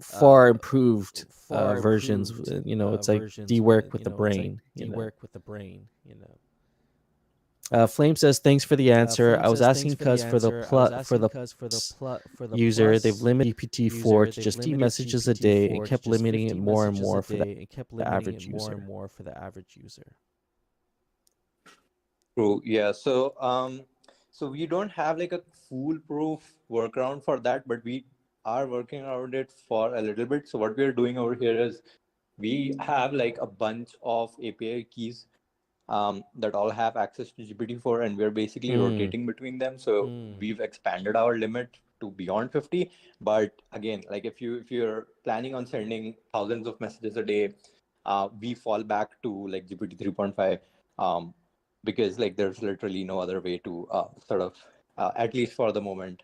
far improved versions. It's like D-Work with the brain. Flame says, thanks for the answer. I was asking because for the user, they've limited GPT-4 to just 2 messages a day and kept limiting it more and more for the average user. True. Yeah. So we don't have like a foolproof workaround for that, but we are working around it for a little bit. So what we are doing over here is we have like a bunch of API keys that all have access to GPT-4, and we're basically rotating between them. So we've expanded our limit to beyond 50. But again, like if you're planning on sending thousands of messages a day, we fall back to like GPT 3.5 because like there's literally no other way to sort of at least for the moment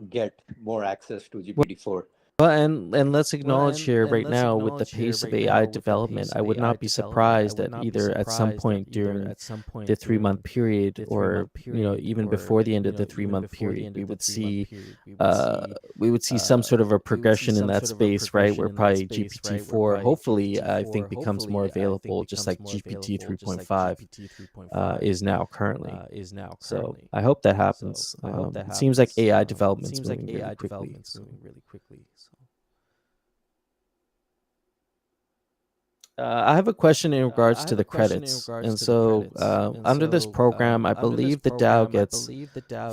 get more access to GPT-4. Well, and let's acknowledge here right now with the pace of AI development, I would not be surprised that either at some point during the 3-month period, or even before the end of the 3-month period, we would see some sort of a progression in that space, right? Where probably GPT-4, hopefully, I think becomes more available, just like GPT 3.5 is now currently. So I hope that happens. It seems like AI development's moving really quickly. I have a question in regards to the credits. And so under this program, I believe the DAO gets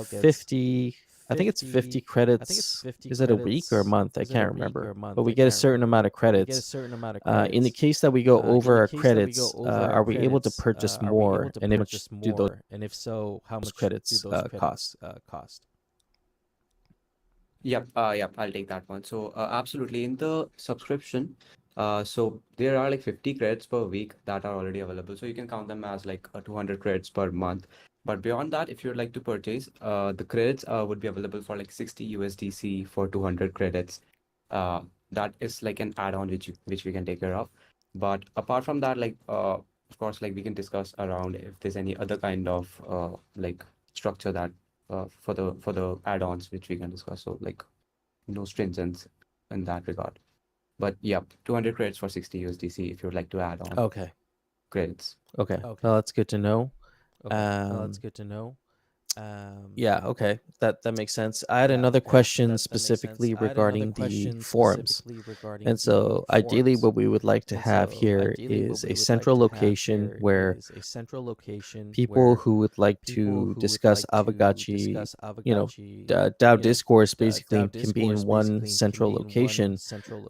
50, I think it's 50 credits. Is it a week or a month? I can't remember. But we get a certain amount of credits. In the case that we go over our credits, are we able to purchase more? And if much do those credits cost? Yep, I'll take that one. So, absolutely, in the subscription, so there are like 50 credits per week that are already available. So you can count them as like 200 credits per month. But beyond that, if you'd like to purchase, the credits would be available for like 60 USDC for 200 credits. That is like an add-on which we can take care of. But apart from that, like of course, like we can discuss around if there's any other kind of like structure that for the add-ons which we can discuss. So like no stringents in that regard. But yeah, 200 credits for 60 USDC if you'd like to add on Okay. credits. Okay. Well, that's good to know. Yeah, okay. That makes sense. I had another question specifically regarding the forums. And so ideally what we would like to have here is a central location where people who would like to discuss Aavegotchi, DAO discourse basically can be in one central location.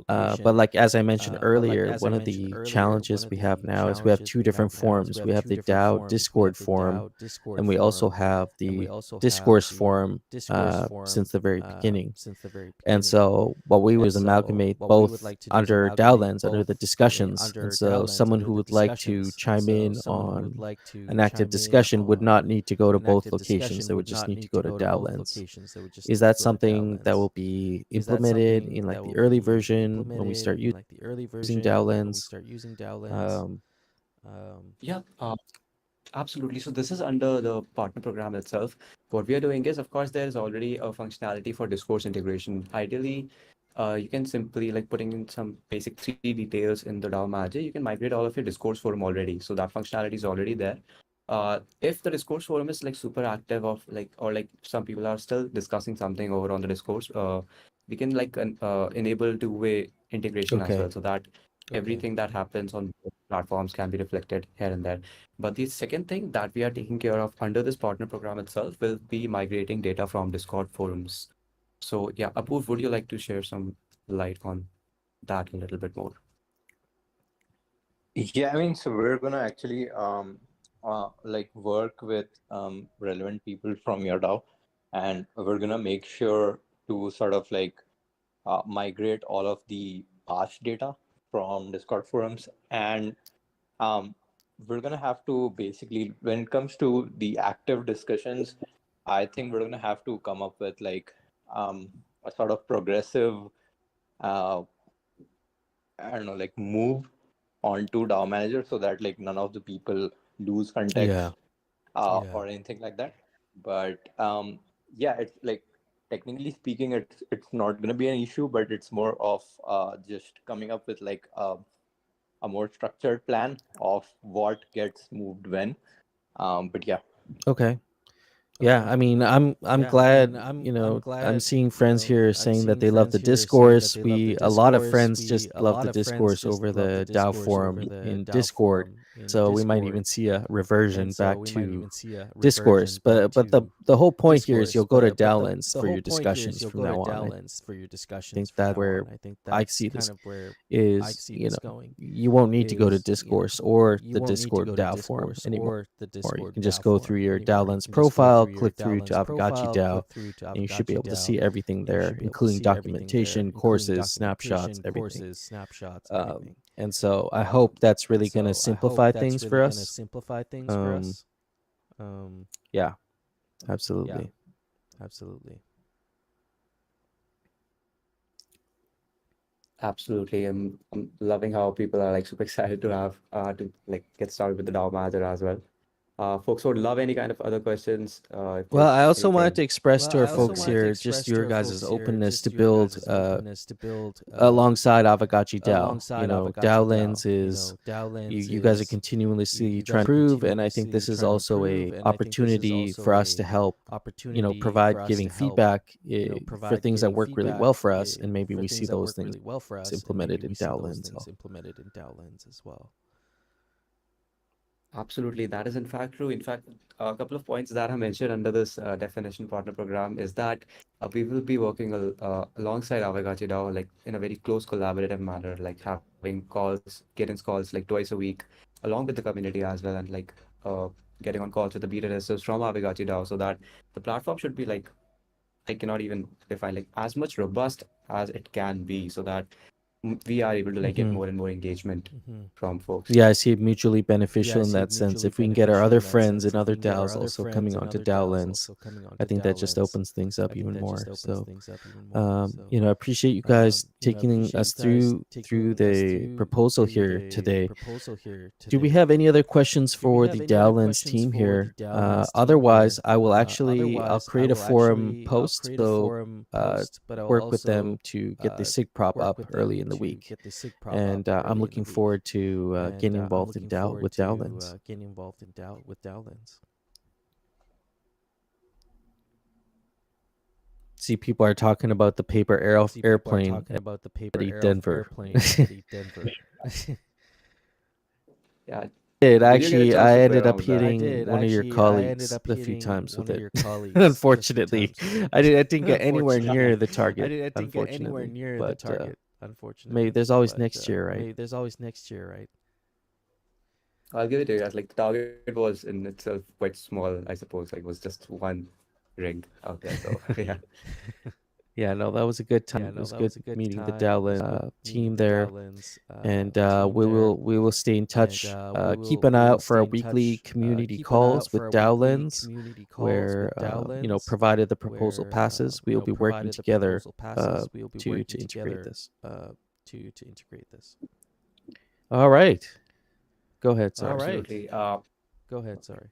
But like as I mentioned earlier, one of the challenges we have now is we have two different forums. We have the DAO Discord forum, and we also have the discourse forum since the very beginning. And so what we would is amalgamate both under DAO Lens, under the discussions. And so someone who would like to chime in on an active discussion would not need to go to both locations. They would just need to go to DAO Lens. Is that something that will be implemented in like the early version when we start using DAO Lens? Yeah, absolutely. So this is under the partner program itself. What we are doing is, of course, there is already a functionality for discourse integration. Ideally, you can simply like putting in some basic 3D details in the DAO manager. You can migrate all of your discourse forum already. So that functionality is already there. If the discourse forum is like super active of like, or like some people are still discussing something over on the discourse, we can like enable two-way integration as well, so that everything that happens on both platforms can be reflected here and there. But the second thing that we are taking care of under this partner program itself will be migrating data from Discord forums. So yeah, Apoorv, would you like to share some light on that a little bit more? Yeah, I mean, so we're gonna actually like work with relevant people from your DAO, and we're gonna make sure to sort of like migrate all of the past data from Discord forums, and we're gonna have to basically, when it comes to the active discussions, I think we're gonna have to come up with like a sort of progressive, I don't know, like move onto DAO manager so that like none of the people lose context or anything like that. But yeah, it's like technically speaking, it's not gonna be an issue, but it's more of just coming up with like a more structured plan of what gets moved when. But yeah. Okay. Yeah, I mean, I'm glad, I'm seeing friends here saying that they love the discourse. A lot of friends just love the discourse over the DAO forum in Discord. So we might even see a reversion back to discourse. But the whole point here is you'll go to DAO Lens for your discussions from now on. I think that where I see this is, you won't need to go to discourse or the Discord DAO forum anymore. Or you can just go through your DAO Lens profile, click through to Aavegotchi DAO, and you should be able to see everything there, including documentation, courses, snapshots, everything. And so I hope that's really going to simplify things for us. Yeah, absolutely. Absolutely. I'm loving how people are like super excited to have to like get started with the DAO manager as well. Folks would love any kind of other questions. If Well, I there's also wanted to anything. express to our folks here just your guys' openness to build alongside Aavegotchi DAO. You know, DAO Lens is you guys are continuously trying to improve, and I think this is also a opportunity for us to help, you know, provide giving feedback for things that work really well for us, and maybe we see those things implemented in DAO Lens as well. Absolutely, that is in fact true. In fact, a couple of points that I mentioned under this definition partner program is that we will be working alongside Aavegotchi DAO, like in a very close collaborative manner, like having calls, cadence calls like twice a week, along with the community as well, and like getting on calls with the beta testers from Aavegotchi DAO, so that the platform should be like, I cannot even define, like as much robust as it can be, so that we are able to like get more and more engagement from folks. Yeah, I see it mutually beneficial in that sense. If we can get our other friends and other DAOs also coming onto DAO Lens, I think that just opens things up even more. So, you know, I appreciate you guys taking us through the proposal here today. Do we have any other questions for the DAO Lens team here? Otherwise, I'll create a forum post, so work with them to get the SIG prop up early in the week. And I'm looking forward to getting involved in DAO with DAO Lens. See, people are talking about the paper airplane at Denver. Yeah, I ended up hitting one of your colleagues a few times with it. Unfortunately, I didn't get anywhere near the target. Unfortunately, but maybe there's always next year, right? I'll give it to you guys. Like the target was in itself quite small, I suppose. Like it was just one ring out there. So yeah. Yeah, no, that was a good time. It was good meeting the DAO Lens team there, and we will stay in touch. Keep an eye out for our weekly community calls with DAO Lens, where you know, provided the proposal passes, we will be working together to integrate this. All right, go ahead. Sorry. Absolutely. Go ahead. Sorry.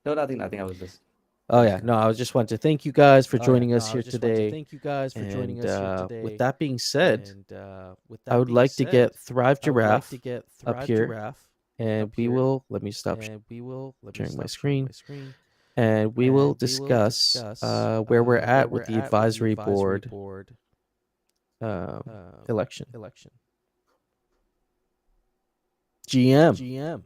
No, nothing. I was just. Oh yeah, no, I was just wanted to thank you guys for joining us here today. With that being said, I would like to get Thrive Giraffe up here, and we will let me stop sharing my screen, and we will discuss where we're at with the advisory board election. GM.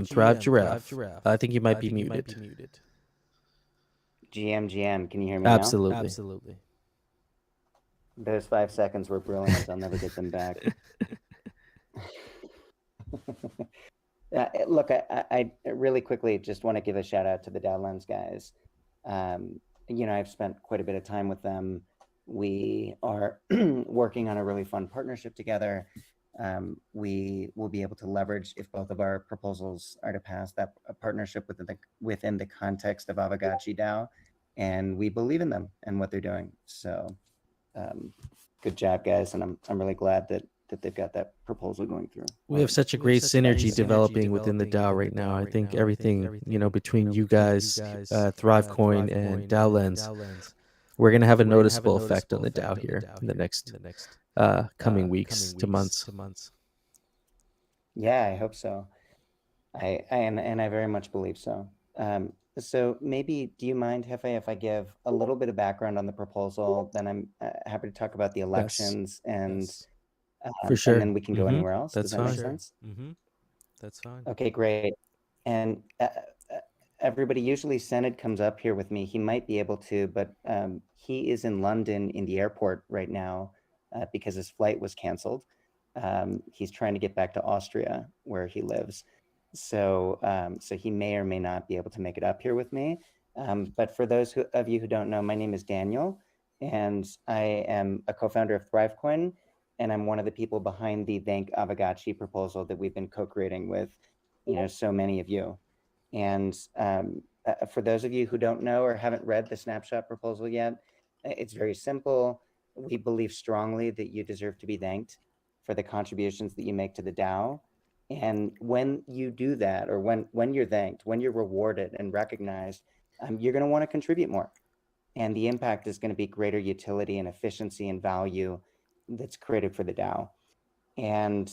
Thrive Giraffe. I think you might be muted. GM, can you hear me Absolutely. now? Those 5 seconds were brilliant. I'll never get them back. Look, I really quickly just want to give a shout out to the DAO Lens guys. You know, I've spent quite a bit of time with them. We are working on a really fun partnership together. We will be able to leverage, if both of our proposals are to pass, that partnership within the context of Aavegotchi DAO, and we believe in them and what they're doing. So, good job, guys, and I'm really glad that they've got that proposal going through. We have such a great synergy developing within the DAO right now. I think everything, you know, between you guys, ThriveCoin and DAO Lens, we're going to have a noticeable effect on the DAO here in the next coming weeks to months. Yeah, I hope so. I very much believe so. So maybe, do you mind, Hefe, if I give a little bit of background on the proposal? Then I'm happy to talk about the elections and for sure. And then we can go anywhere else. That's Does that fine. make sense? That's fine. Okay, great. And everybody, usually Sened comes up here with me. He might be able to, but he is in London in the airport right now because his flight was canceled. He's trying to get back to Austria where he lives. So he may or may not be able to make it up here with me. But for those of you who don't know, my name is Daniel, and I am a co-founder of ThriveCoin, and I'm one of the people behind the Thank Aavegotchi proposal that we've been co-creating with, so many of you. And for those of you who don't know or haven't read the snapshot proposal yet, it's very simple. we believe strongly that you deserve to be thanked for the contributions that you make to the DAO. And when you do that, or when you're thanked, when you're rewarded and recognized, you're going to want to contribute more. And the impact is going to be greater utility and efficiency and value that's created for the DAO. And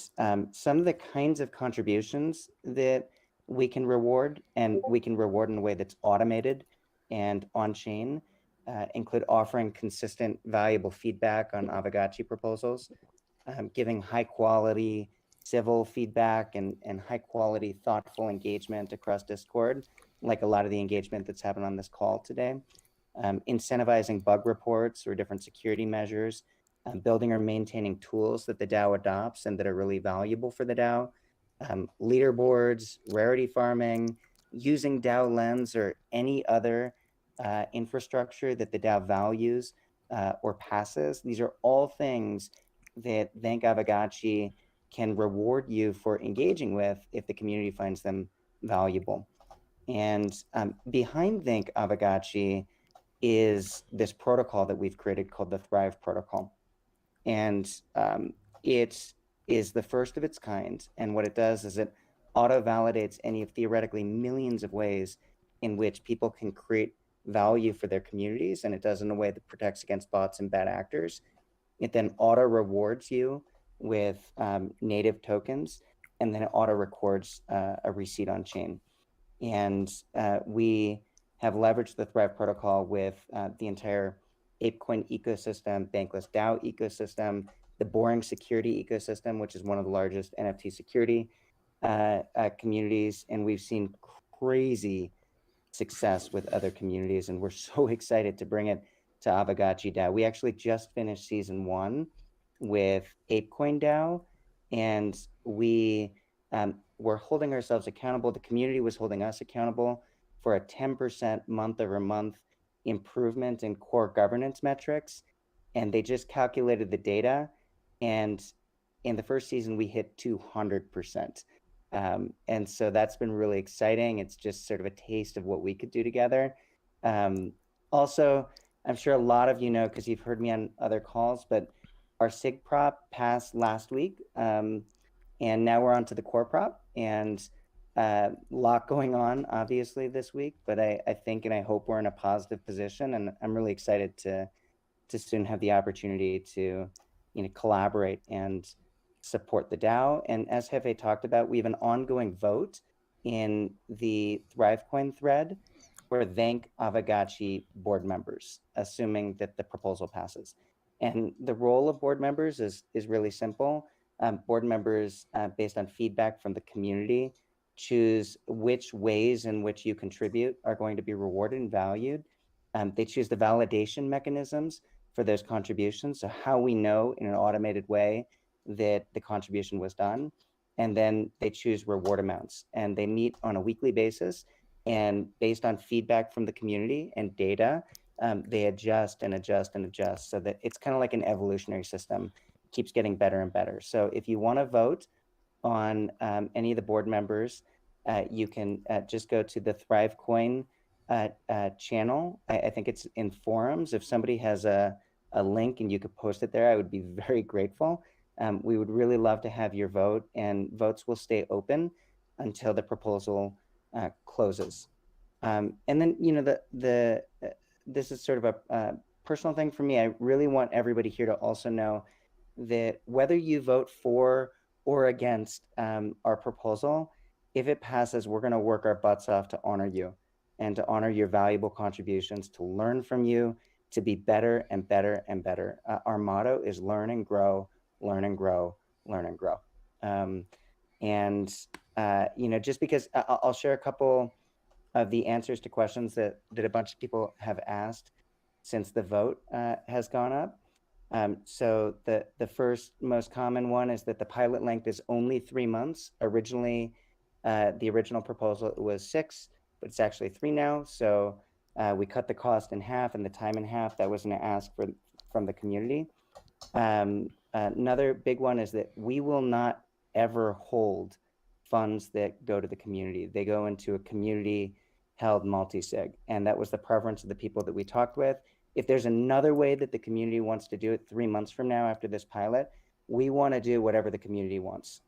some of the kinds of contributions that we can reward, and we can reward in a way that's automated and on-chain, include offering consistent, valuable feedback on Aavegotchi proposals, giving high-quality civil feedback and high-quality, thoughtful engagement across Discord, like a lot of the engagement that's happened on this call today, incentivizing bug reports or different security measures, building or maintaining tools that the DAO adopts and that are really valuable for the DAO, leaderboards, rarity farming, using DAO Lens or any other infrastructure that the DAO values or passes. These are all things that Thank Aavegotchi can reward you for engaging with if the community finds them valuable. And behind Thank Aavegotchi is this protocol that we've created called the Thrive Protocol. And it is the first of its kind. And what it does is it auto-validates any of theoretically millions of ways in which people can create value for their communities. And it does in a way that protects against bots and bad actors. It then auto-rewards you with native tokens, and then it auto-records a receipt on chain. And we have leveraged the Thrive protocol with the entire ApeCoin ecosystem, Bankless DAO ecosystem, the Boring Security ecosystem, which is one of the largest NFT security communities. And we've seen crazy success with other communities, and we're so excited to bring it to Aavegotchi DAO. We actually just finished season 1 with ApeCoin DAO, and we're holding ourselves accountable. The community was holding us accountable for a 10% month-over-month improvement in core governance metrics, and they just calculated the data, and in the first season we hit 200%. And so that's been really exciting. It's just sort of a taste of what we could do together. Also, I'm sure a lot of you know, because you've heard me on other calls, but our SIG prop passed last week, and now we're on to the core prop, and a lot going on obviously this week, but I think and I hope we're in a positive position, and I'm really excited to soon have the opportunity to collaborate and support the DAO. And as Hefe talked about, we have an ongoing vote in the ThriveCoin thread for Thank Aavegotchi board members, assuming that the proposal passes. And the role of board members is really simple. Board members, based on feedback from the community, choose which ways in which you contribute are going to be rewarded and valued. They choose the validation mechanisms for those contributions, so how we know in an automated way that the contribution was done. And then they choose reward amounts, and they meet on a weekly basis. And based on feedback from the community and data, they adjust and adjust and adjust, so that it's kind of like an evolutionary system, keeps getting better and better. So if you want to vote on any of the board members, you can just go to the ThriveCoin channel. I think it's in forums. If somebody has a link and you could post it there, I would be very grateful. We would really love to have your vote, and votes will stay open until the proposal closes. And then, this is sort of a personal thing for me. I really want everybody here to also know that whether you vote for or against our proposal, if it passes, we're going to work our butts off to honor you and to honor your valuable contributions, to learn from you, to be better and better and better. Our motto is learn and grow, learn and grow, learn and grow. Just because I'll share a couple of the answers to questions that a bunch of people have asked since the vote has gone up. So the first most common one is that the pilot length is only 3 months. Originally, the original proposal was 6, but it's actually 3 now. So we cut the cost in half and the time in half. That was an ask from the community. Another big one is that we will not ever hold funds that go to the community. They go into a community held multi-sig. And that was the preference of the people that we talked with. if there's another way that the community wants to do it 3 months from now after this pilot, we want to do whatever the community wants.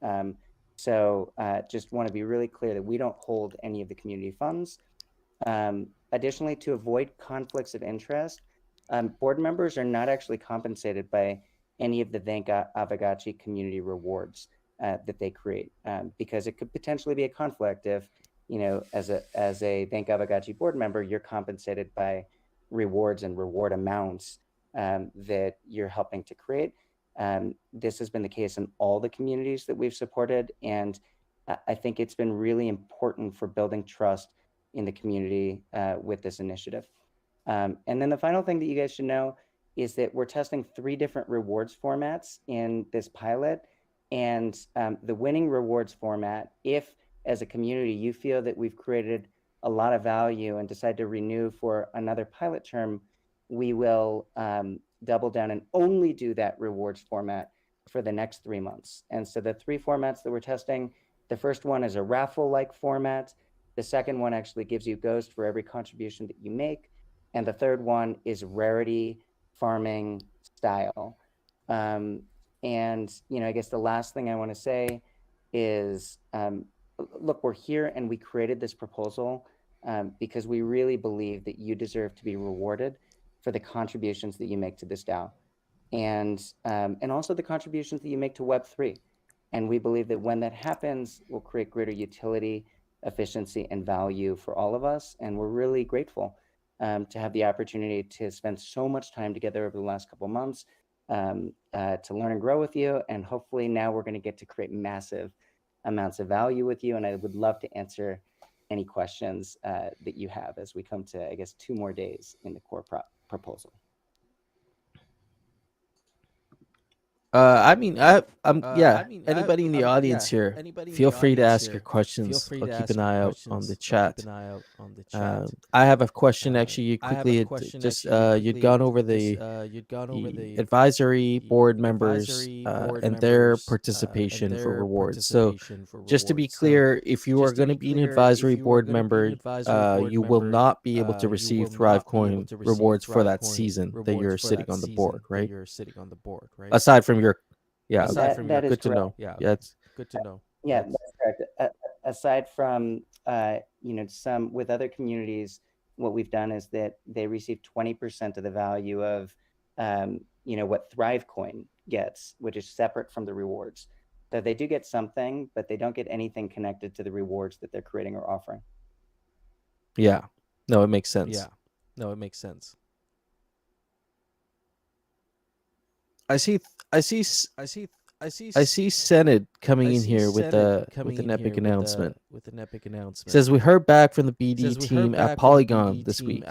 So just want to be really clear that we don't hold any of the community funds. Additionally, to avoid conflicts of interest, board members are not actually compensated by any of the Thank Aavegotchi community rewards that they create, because it could potentially be a conflict if, you know, as a Thank Aavegotchi board member, you're compensated by rewards and reward amounts that you're helping to create. This has been the case in all the communities that we've supported, and I think it's been really important for building trust in the community with this initiative. And then the final thing that you guys should know is that we're testing 3 different rewards formats in this pilot. And the winning rewards format, if as a community you feel that we've created a lot of value and decide to renew for another pilot term, we will double down and only do that rewards format for the next 3 months. And so the 3 formats that we're testing, the first one is a raffle-like format. The second one actually gives you Ghost for every contribution that you make. And the third one is rarity farming style. And, you know, I guess the last thing I want to say is, look, we're here and we created this proposal because we really believe that you deserve to be rewarded for the contributions that you make to this DAO, and also the contributions that you make to Web3. And we believe that when that happens, we'll create greater utility, efficiency, and value for all of us. And we're really grateful to have the opportunity to spend so much time together over the last couple of months to learn and grow with you. And hopefully now we're going to get to create massive amounts of value with you. And I would love to answer any questions that you have as we come to, I guess, 2 more days in the core proposal. Anybody in the audience here, feel free to ask your questions. I'll keep an eye out on the chat. I have a question. Actually, you quickly you'd gone over the advisory board members and their participation for rewards. So just to be clear, if you are going to be an advisory board member, you will not be able to receive ThriveCoin rewards for that season that you're sitting on the board, right? Aside from your, that is good to correct. know. Yeah, it's good to know. Yeah, that's correct. Aside from, you know, some with other communities, what we've done is that they receive 20% of the value of, you know, what ThriveCoin gets, which is separate from the rewards. So they do get something, but they don't get anything connected to the rewards that they're creating or offering. Yeah, no, it makes sense. I see Senate coming in here with an epic announcement. Says we heard back from the BD team at Polygon this week.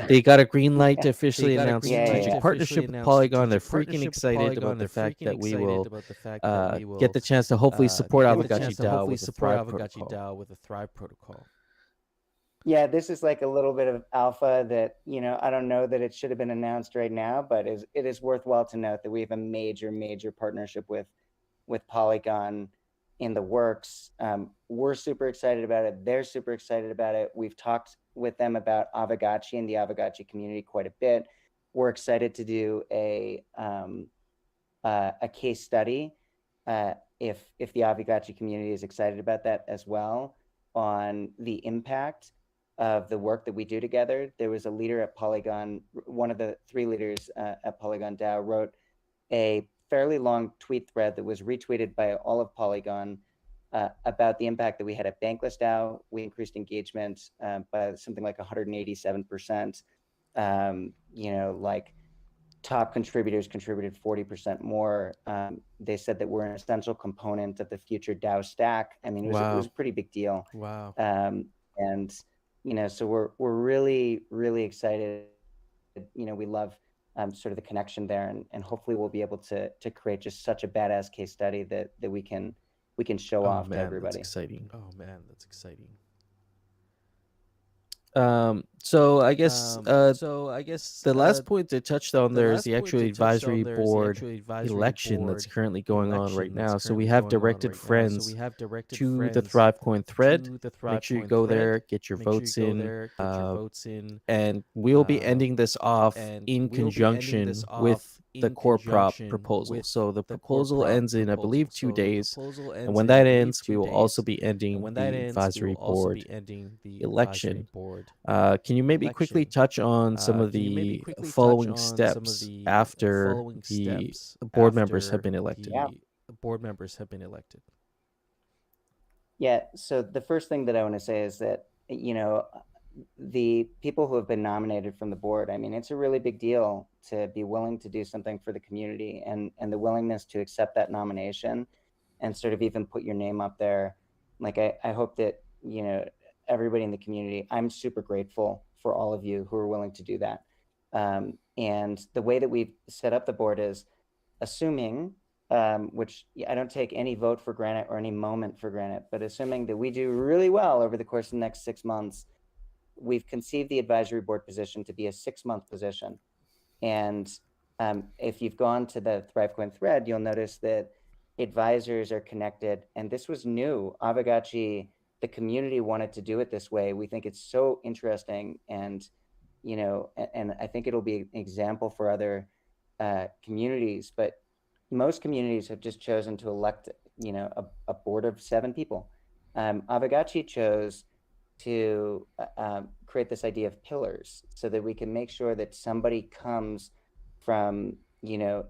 They got a green light to officially announce strategic partnership with Polygon. They're freaking excited about the fact that we will get the chance to hopefully support Aavegotchi DAO with the Thrive protocol. Yeah, this is like a little bit of alpha that, you know, I don't know that it should have been announced right now, but it is worthwhile to note that we have a major partnership with Polygon in the works. We're super excited about it. They're super excited about it. We've talked with them about Aavegotchi and the Aavegotchi community quite a bit. We're excited to do a case study if the Aavegotchi community is excited about that as well, on the impact of the work that we do together. There was a leader at Polygon, one of the 3 leaders at Polygon DAO wrote a fairly long tweet thread that was retweeted by all of Polygon about the impact that we had at Bankless DAO. We increased engagement by something like 187%. You know, like top contributors contributed 40% more. They said that we're an essential component of the future DAO stack. I mean, it was a pretty big deal. Wow. And you know, so we're really excited. You know, we love sort of the connection there, and hopefully we'll be able to create just such a badass case study that we can show off to everybody. That's exciting. Oh man, that's exciting. So I guess the last point they touched on there is the actual advisory board election that's currently going on right now. So we have directed friends to the ThriveCoin thread. Make sure you go there, get your votes in, and we'll be ending this off in conjunction with the core prop proposal. So the proposal ends in, I believe, 2 days, and when that ends, we will also be ending the advisory board election. Can you maybe quickly touch on some of the following steps after the board members have been elected? Yeah. So the first thing that I want to say is that, the people who have been nominated from the board, I mean, it's a really big deal to be willing to do something for the community, and the willingness to accept that nomination and sort of even put your name up there. Like, I hope that, everybody in the community, I'm super grateful for all of you who are willing to do that. And the way that we've set up the board is assuming, which I don't take any vote for granted or any moment for granted, but assuming that we do really well over the course of the next 6 months, we've conceived the advisory board position to be a 6-month position. And if you've gone to the ThriveCoin thread, you'll notice that advisors are connected. And this was new. Aavegotchi, the community wanted to do it this way. We think it's so interesting. And, and I think it'll be an example for other communities. But most communities have just chosen to elect, a board of 7 people. Aavegotchi chose to create this idea of pillars so that we can make sure that somebody comes from,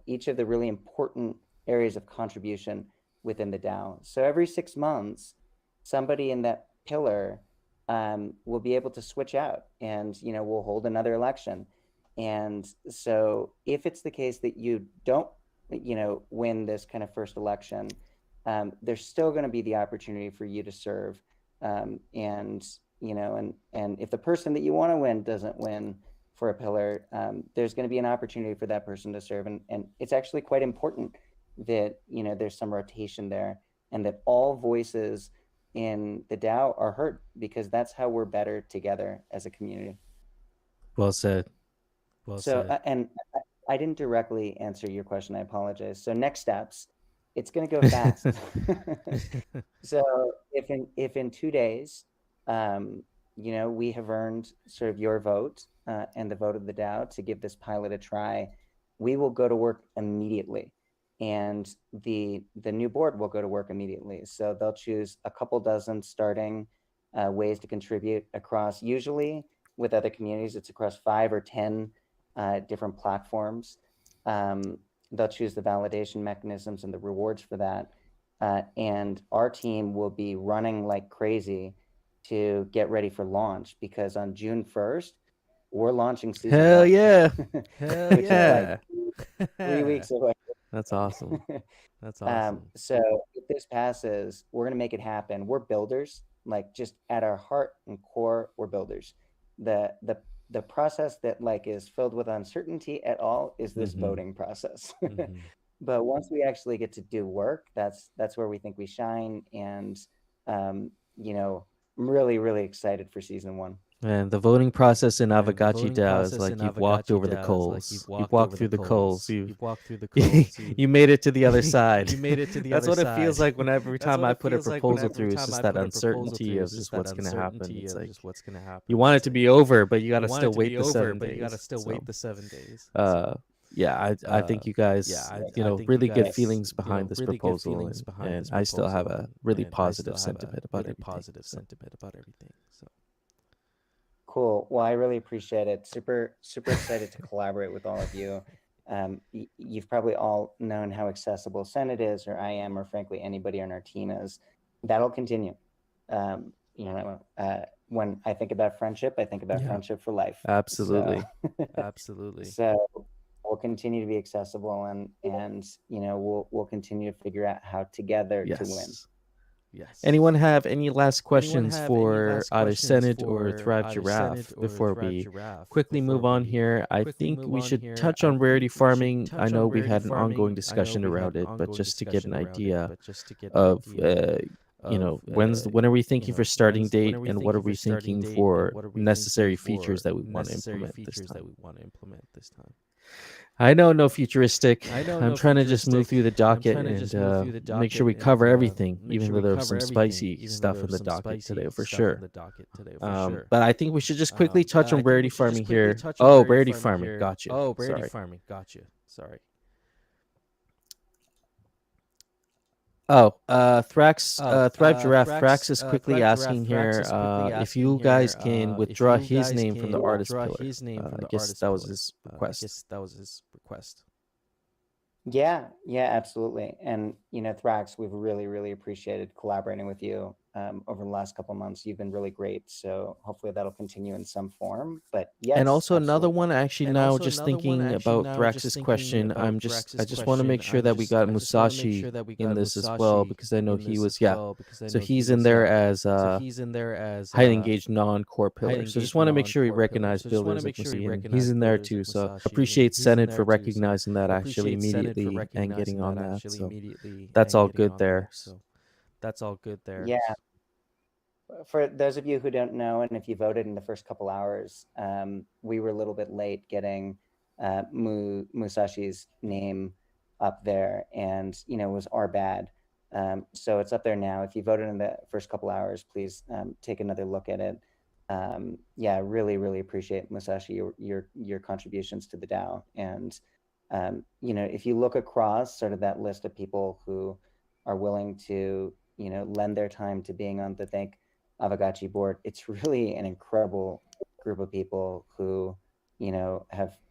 each of the really important areas of contribution within the DAO. So every 6 months, somebody in that pillar will be able to switch out, and, we'll hold another election. And so if it's the case that you don't, win this kind of first election, there's still going to be the opportunity for you to serve. And if the person that you want to win doesn't win for a pillar, there's going to be an opportunity for that person to serve. And it's actually quite important that, there's some rotation there, and that all voices in the DAO are heard, because that's how we're better together as a community. Well said. And I didn't directly answer your question. I apologize. So next steps, it's going to go fast. So if in 2 days, we have earned sort of your vote and the vote of the DAO to give this pilot a try, we will go to work immediately. And the new board will go to work immediately. So they'll choose a couple dozen starting ways to contribute across, usually with other communities, it's across 5 or 10 different platforms. They'll choose the validation mechanisms and the rewards for that. And our team will be running like crazy to get ready for launch, because on June 1st, we're launching season 1. Hell yeah. Hell yeah. Like 3 weeks away. That's awesome. So if this passes, we're going to make it happen. We're builders, like, just at our heart and core, we're builders. The process that, like, is filled with uncertainty at all is this voting process. But once we actually get to do work, that's where we think we shine. And, I'm really, really excited for season 1. And the voting process in Aavegotchi DAO is like you've walked over the coals. You've walked through the coals. You made it to the other side. That's what it feels like every time I put a proposal through. It's just that uncertainty of just what's going to happen. It's like you want it to be over, but you got to still wait the 7 days. Yeah, I think you guys, really good feelings behind this proposal, and I still have a really positive sentiment about everything. So. Cool. Well, I really appreciate it. Super, super excited to collaborate with all of you. You've probably all known how accessible Senate is, or I am, or frankly, anybody on our team is. That'll continue. When I think about friendship, I think about friendship for life. Absolutely. So we'll continue to be accessible, and we'll continue to figure out how together to win. Yes. Anyone have any last questions for either Senate or Thrive Giraffe before we quickly move on here? I think we should touch on rarity farming. I know we've had an ongoing discussion around it, but just to get an idea of when are we thinking for starting date, and what are we thinking for necessary features that we want to implement this time? I know, no futuristic. I'm trying to just move through the docket and make sure we cover everything, even though there was some spicy stuff in the docket today for sure. But I think we should just quickly touch on rarity farming here. Oh, rarity farming. Gotcha. Sorry. Oh, Thrive Giraffe Thrax is quickly asking here if you guys can withdraw his name from the artist pillar. I guess that was his request. Yeah, absolutely. And Thrax, we've really appreciated collaborating with you over the last couple of months. You've been really great. So hopefully that'll continue in some form. But yes, and also absolutely. another one actually now just thinking about Thrax's question. I just want to make sure that we got Musashi in this as well, because I know he was so he's in there as highly engaged non-core pillar. So just want to make sure we recognize builders like Musashi, and he's in there too. So appreciate Senate for recognizing that actually immediately and getting on that. So that's all good there. Yeah. For those of you who don't know, and if you voted in the first couple hours, we were a little bit late getting Musashi's name up there, and it was our bad. So it's up there now. If you voted in the first couple hours, please take another look at it. Yeah, really appreciate, Musashi, your contributions to the DAO. And if you look across sort of that list of people who are willing to lend their time to being on the Thank Aavegotchi board, it's really an incredible group of people who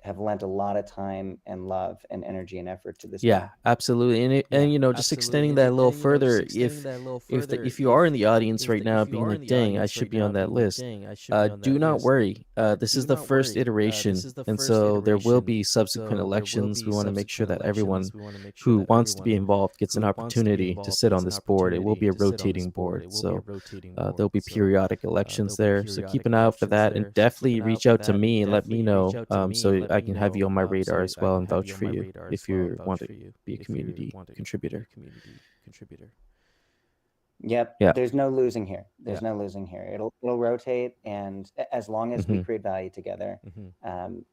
have lent a lot of time and love and energy and effort to this. Yeah, absolutely. And just extending that a little further, if you are in the audience right now being like, dang, I should be on that list, do not worry. This is the first iteration, and so there will be subsequent elections. We want to make sure that everyone who wants to be involved gets an opportunity to sit on this board. It will be a rotating board, so there'll be periodic elections there. So keep an eye out for that, and definitely reach out to me and let me know, so I can have you on my radar as well and vouch for you if you want to be a community contributor. Yep. Yeah. There's no losing here. No losing here. It'll rotate, and as long as we create value together, and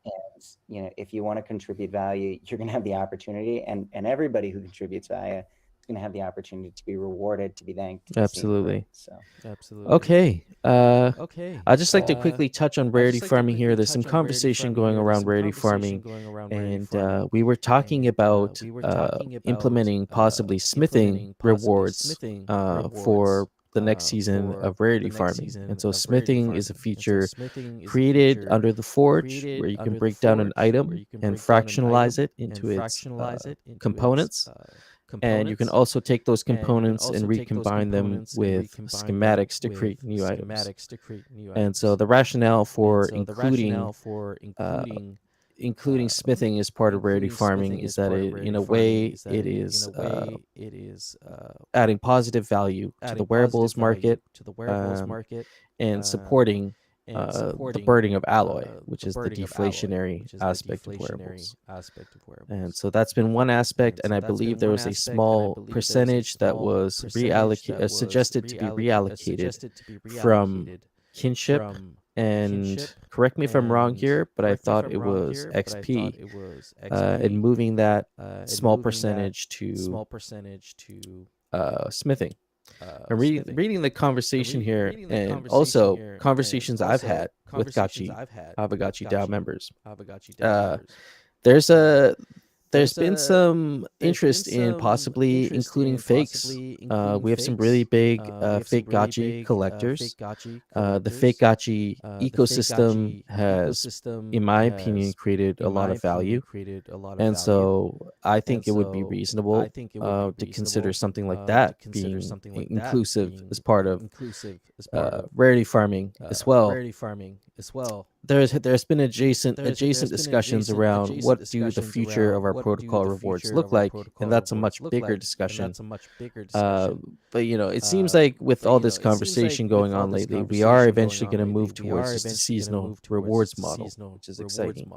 if you want to contribute value, you're going to have the opportunity, and everybody who contributes value is going to have the opportunity to be rewarded, to be thanked. Absolutely. Okay. I'd just like to quickly touch on rarity farming here. There's some conversation going around rarity farming, and we were talking about implementing possibly smithing rewards for the next season of rarity farming. And so smithing is a feature created under the Forge, where you can break down an item and fractionalize it into its components. And you can also take those components and recombine them with schematics to create new items. And so the rationale for including smithing as part of rarity farming is that in a way it is adding positive value to the wearables market, and supporting the burning of alloy, which is the deflationary aspect of wearables. And so that's been one aspect, and I believe there was a small percentage that was suggested to be reallocated from kinship, and correct me if I'm wrong here, but I thought it was XP, and moving that small percentage to smithing. I'm reading the conversation here, and also conversations I've had with Aavegotchi DAO members. There's been some interest in possibly including fakes. We have some really big fake gotchi collectors. The fake gotchi ecosystem has, in my opinion, created a lot of value. And so I think it would be reasonable to consider something like that being inclusive as part of rarity farming as well. There's been adjacent discussions around what do the future of our protocol rewards look like, and that's a much bigger discussion. But it seems like with all this conversation going on lately, we are eventually going to move towards just a seasonal rewards model, which is exciting.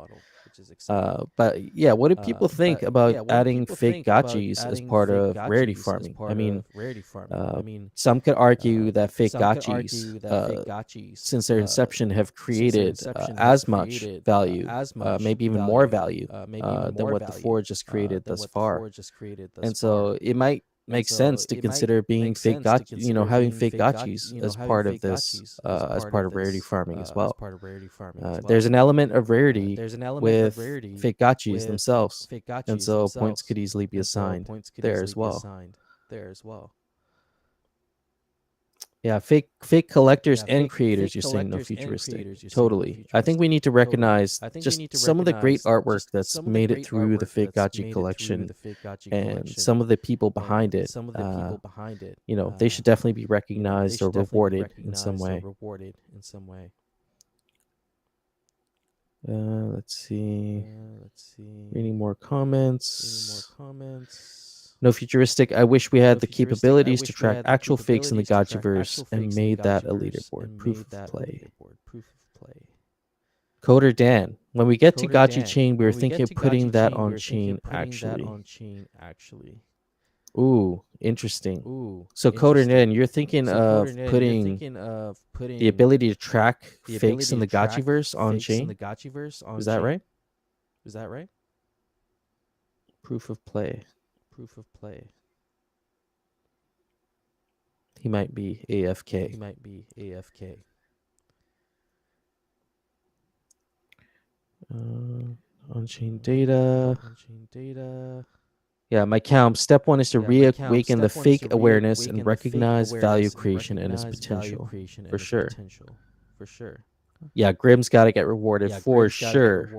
But yeah, what do people think about adding fake gotchis as part of rarity farming? I mean, some could argue that fake gotchis, since their inception, have created as much value, maybe even more value than what the forge has created thus far. And so it might make sense to consider being fake gotchi, having fake gotchis as part of this, as part of rarity farming as well. There's an element of rarity with fake gotchis themselves, and so points could easily be assigned there as well. Yeah, fake collectors and creators. You're saying no futuristic. Totally. I think we need to recognize just some of the great artwork that's made it through the fake gotchi collection, and some of the people behind it. They should definitely be recognized or rewarded in some way. Let's see. Reading more comments. No futuristic. I wish we had the capabilities to track actual fakes in the Gotchiverse and made that a leaderboard. Proof of play. Coder Dan. When we get to Gotchi Chain, we were thinking of putting that on chain actually. Ooh, interesting. So Coder Dan, you're thinking of putting the ability to track fakes in the Gotchiverse on chain? Is that right? Proof of play. He might be AFK. On-chain data. Yeah, my count. Step 1 is to reawaken the fake awareness and recognize value creation and its potential. For sure. Yeah, Grimm's got to get rewarded for sure.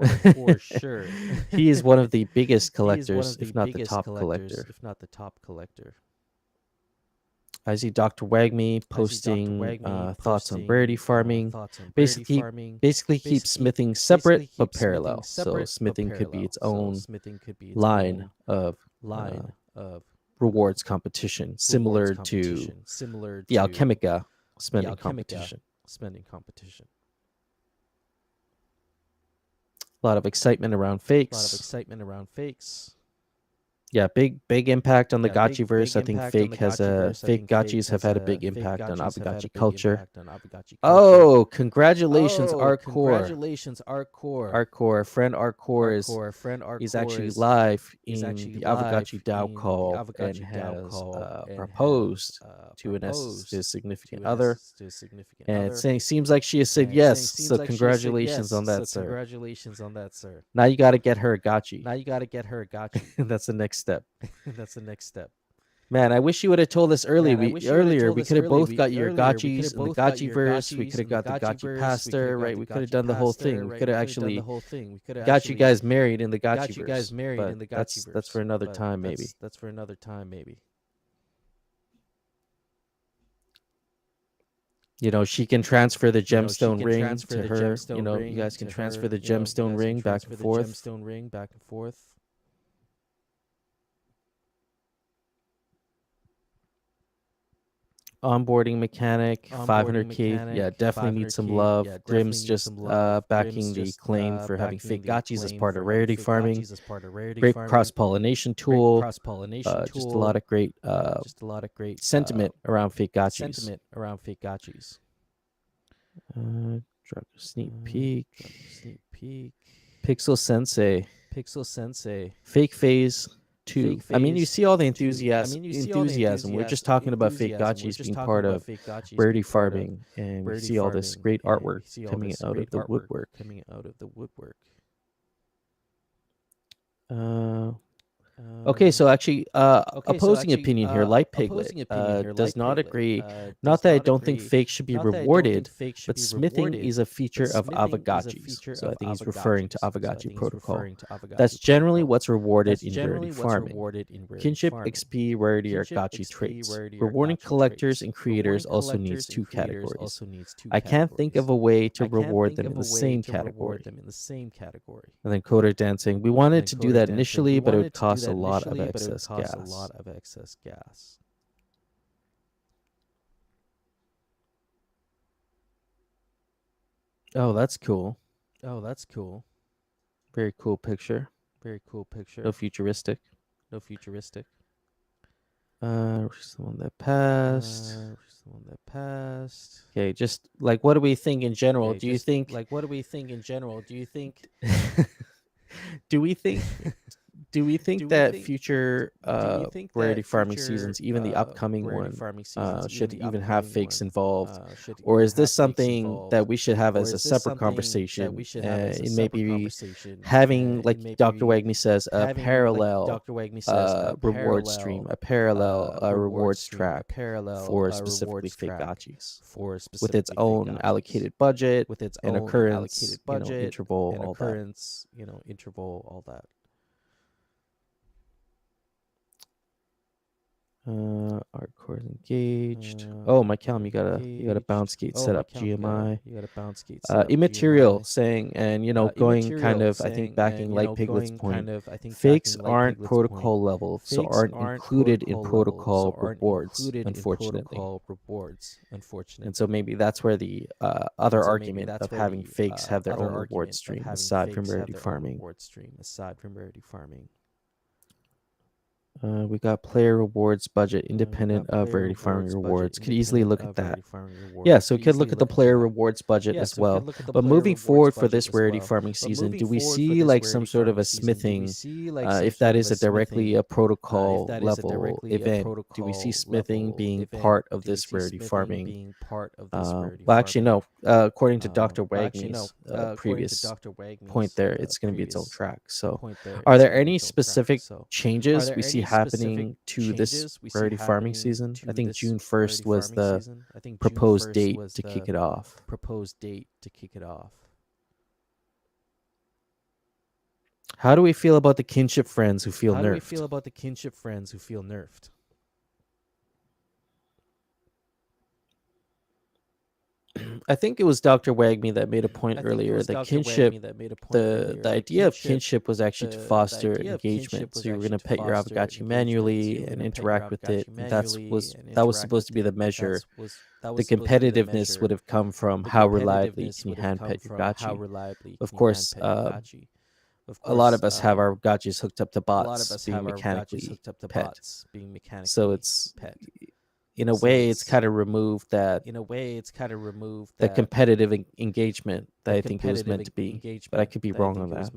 He is one of the biggest collectors, if not the top collector. I see Dr. Wagme posting thoughts on rarity farming. Basically keep smithing separate but parallel. So smithing could be its own line of rewards competition, similar to the Alchemica spending competition. A lot of excitement around fakes. Yeah, big impact on the Gotchiverse. I think fake gotchis have had a big impact on Aavegotchi culture. Oh, congratulations, Artcore. Artcore, friend Artcore is actually live in the Aavegotchi DAO Call and has proposed to his significant other. And it seems like she has said yes. So congratulations on that, sir. Now you got to get her a gotchi. That's the next step. Man, I wish you would have told us earlier. We could have both got your gotchis in the Gotchiverse. We could have got the gotchi pastor, right? We could have done the whole thing. We could have actually got you guys married in the Gotchiverse. But that's for another time, maybe. She can transfer the gemstone ring to her. You guys can transfer the gemstone ring back and forth. Onboarding mechanic, 500k. Yeah, definitely need some love. Grimm's just backing the claim for having fake gotchis as part of rarity farming. Great cross-pollination tool. Just a lot of great sentiment around fake gotchis. Drop a sneak peek. Pixel Sensei. Fake phase 2. I mean, you see all the enthusiasm. We're just talking about fake gotchis being part of rarity farming, and we see all this great artwork coming out of the woodwork. Okay, so actually, opposing opinion here, Light Piglet does not agree. Not that I don't think fake should be rewarded, but smithing is a feature of Aavegotchis. So I think he's referring to Aavegotchi protocol. That's generally what's rewarded in rarity farming. Kinship, XP, rarity are gotchi traits. Rewarding collectors and creators also needs two categories. I can't think of a way to reward them in the same category. And then Coder Dan saying, we wanted to do that initially, but it would cost a lot of excess gas. Oh, that's cool. Very cool picture. No futuristic. Where's the one that passed? Okay, just like what do we think in general? Do you think do we think that future rarity farming seasons, even the upcoming one, should even have fakes involved, or is this something that we should have as a separate conversation? And maybe having, like Dr. Wagme says, a parallel reward stream, a parallel rewards track for specifically fake gotchis, with its own allocated budget, and occurrence, interval, all that. Art cores engaged. Oh, my Callum, you got a bounce gate set up. GMI. Immaterial saying, and going kind of, I think, backing like Piglet's point. Fakes aren't protocol level, so aren't included in protocol rewards, unfortunately. And so maybe that's where the other argument of having fakes have their own reward stream aside from rarity farming. We got player rewards budget independent of rarity farming rewards. Could easily look at that. Yeah, so we could look at the player rewards budget as well. But moving forward for this rarity farming season, do we see like some sort of a smithing, if that is directly a protocol level event? Do we see smithing being part of this rarity farming? Well, actually, no. According to Dr. Wagner's previous point there, it's going to be its own track. So are there any specific changes we see happening to this rarity farming season? I think June 1st was the proposed date to kick it off. How do we feel about the kinship friends who feel nerfed? I think it was Dr. Wagme that made a point earlier that kinship, the idea of kinship was actually to foster engagement. So you were going to pet your Aavegotchi manually and interact with it. And that was supposed to be the measure. The competitiveness would have come from how reliably can you hand pet your gotchi. Of course, a lot of us have our gotchis hooked up to bots being mechanically pet. So it's in a way, it's kind of removed that the competitive engagement that I think it was meant to be. But I could be wrong on that.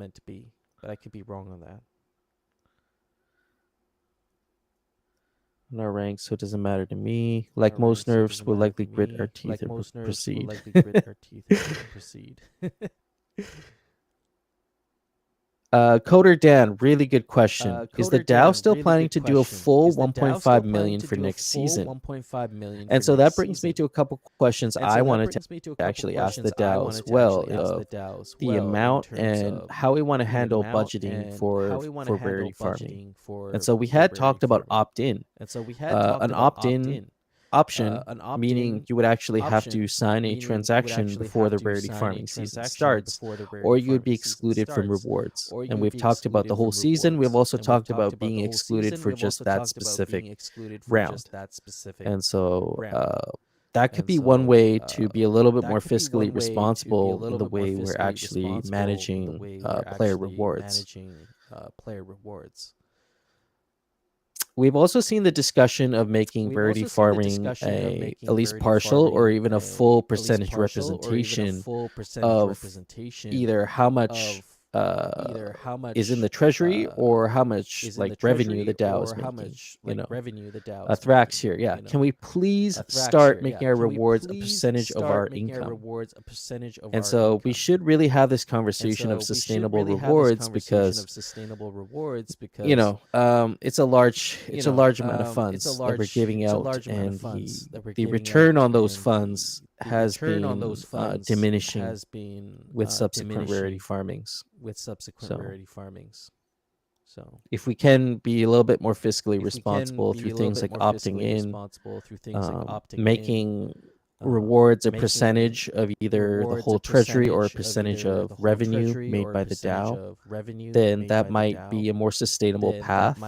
No rank, so it doesn't matter to me. Like most nerfs, we'll likely grit our teeth and proceed. Coder Dan, really good question. Is the DAO still planning to do a full 1.5 million for next season? And so that brings me to a couple questions I wanted to actually ask the DAO as well. The amount and how we want to handle budgeting for rarity farming. And so we had talked about opt-in. An opt-in option, meaning you would actually have to sign a transaction before the rarity farming season starts, or you would be excluded from rewards. And we've talked about the whole season. We've also talked about being excluded for just that specific round. And so that could be one way to be a little bit more fiscally responsible in the way we're actually managing player rewards. We've also seen the discussion of making rarity farming at least partial or even a full percentage representation of either how much is in the treasury or how much revenue the DAO is making. Thrax here, yeah. Can we please start making our rewards a percentage of our income? And so we should really have this conversation of sustainable rewards because it's a large amount of funds that we're giving out, and the return on those funds has been diminishing with subsequent rarity farmings. So if we can be a little bit more fiscally responsible through things like opting in, making rewards a percentage of either the whole treasury or a percentage of revenue made by the DAO, then that might be a more sustainable path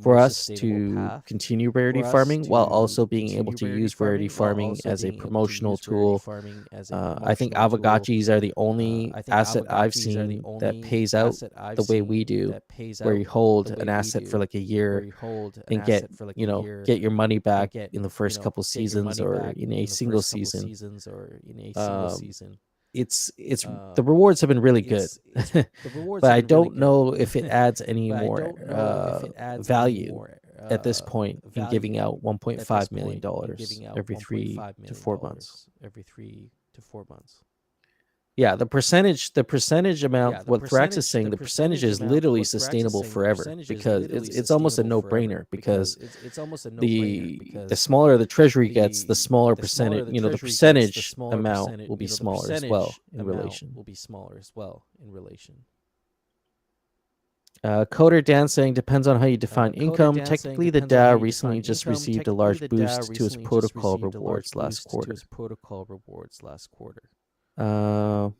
for us to continue rarity farming while also being able to use rarity farming as a promotional tool. I think Aavegotchis are the only asset I've seen that pays out the way we do, where you hold an asset for like a year and get your money back in the first couple seasons or in a single season. It's the rewards have been really good, but I don't know if it adds any more value at this point in giving out $1.5 million every 3 to 4 months. Yeah, the percentage amount, what Thrax is saying, the percentage is literally sustainable forever because it's almost a no-brainer because the smaller the treasury gets, the smaller percentage, the percentage amount will be smaller as well in relation. Coder Dan saying depends on how you define income. Technically, the DAO recently just received a large boost to its protocol rewards last quarter. Are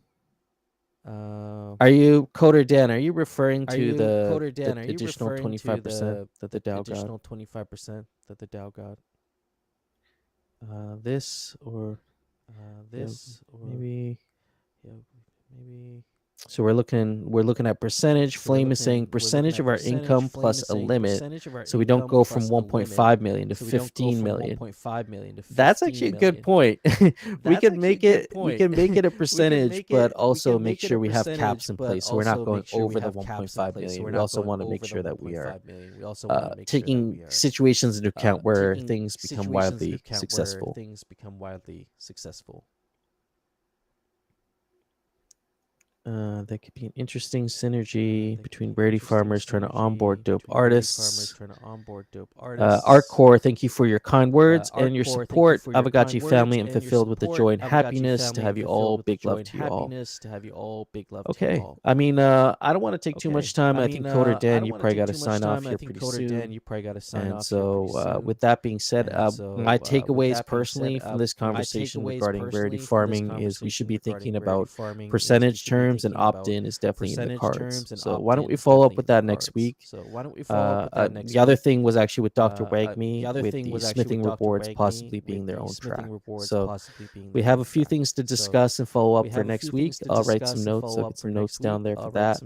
you Coder Dan? Are you referring to the additional 25% that the DAO got? This or maybe. So we're looking at percentage. Flame is saying percentage of our income plus a limit, so we don't go from 1.5 million to 15 million. That's actually a good point. We can make it a percentage, but also make sure we have caps in place, so we're not going over the 1.5 million. We also want to make sure that we are taking situations into account where things become wildly successful. That could be an interesting synergy between rarity farmers trying to onboard dope artists. Artcore, thank you for your kind words and your support. Aavegotchi family, I'm fulfilled with the joy and happiness to have you all. Big love to you all. Okay. I mean, I don't want to take too much time. I think Coder Dan, you probably got to sign off here pretty soon. And so, with that being said, my takeaways personally from this conversation regarding rarity farming is we should be thinking about percentage terms, and opt-in is definitely in the cards. So why don't we follow up with that next week? The other thing was actually with Dr. Wagme, with the smithing rewards possibly being their own track. So we have a few things to discuss and follow up for next week. I'll write some notes. I'll get some notes down there for that.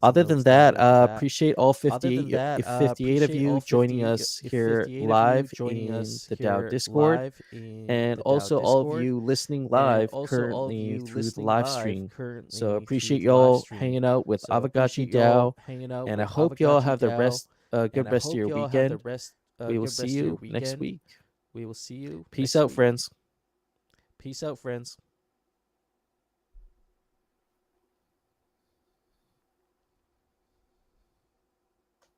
Other than that, appreciate all 58 of you joining us here live in the DAO Discord, and also all of you listening live currently through the live stream. So appreciate y'all hanging out with Aavegotchi DAO, and I hope y'all have the good rest of your weekend. We will see you next week. Peace out, friends.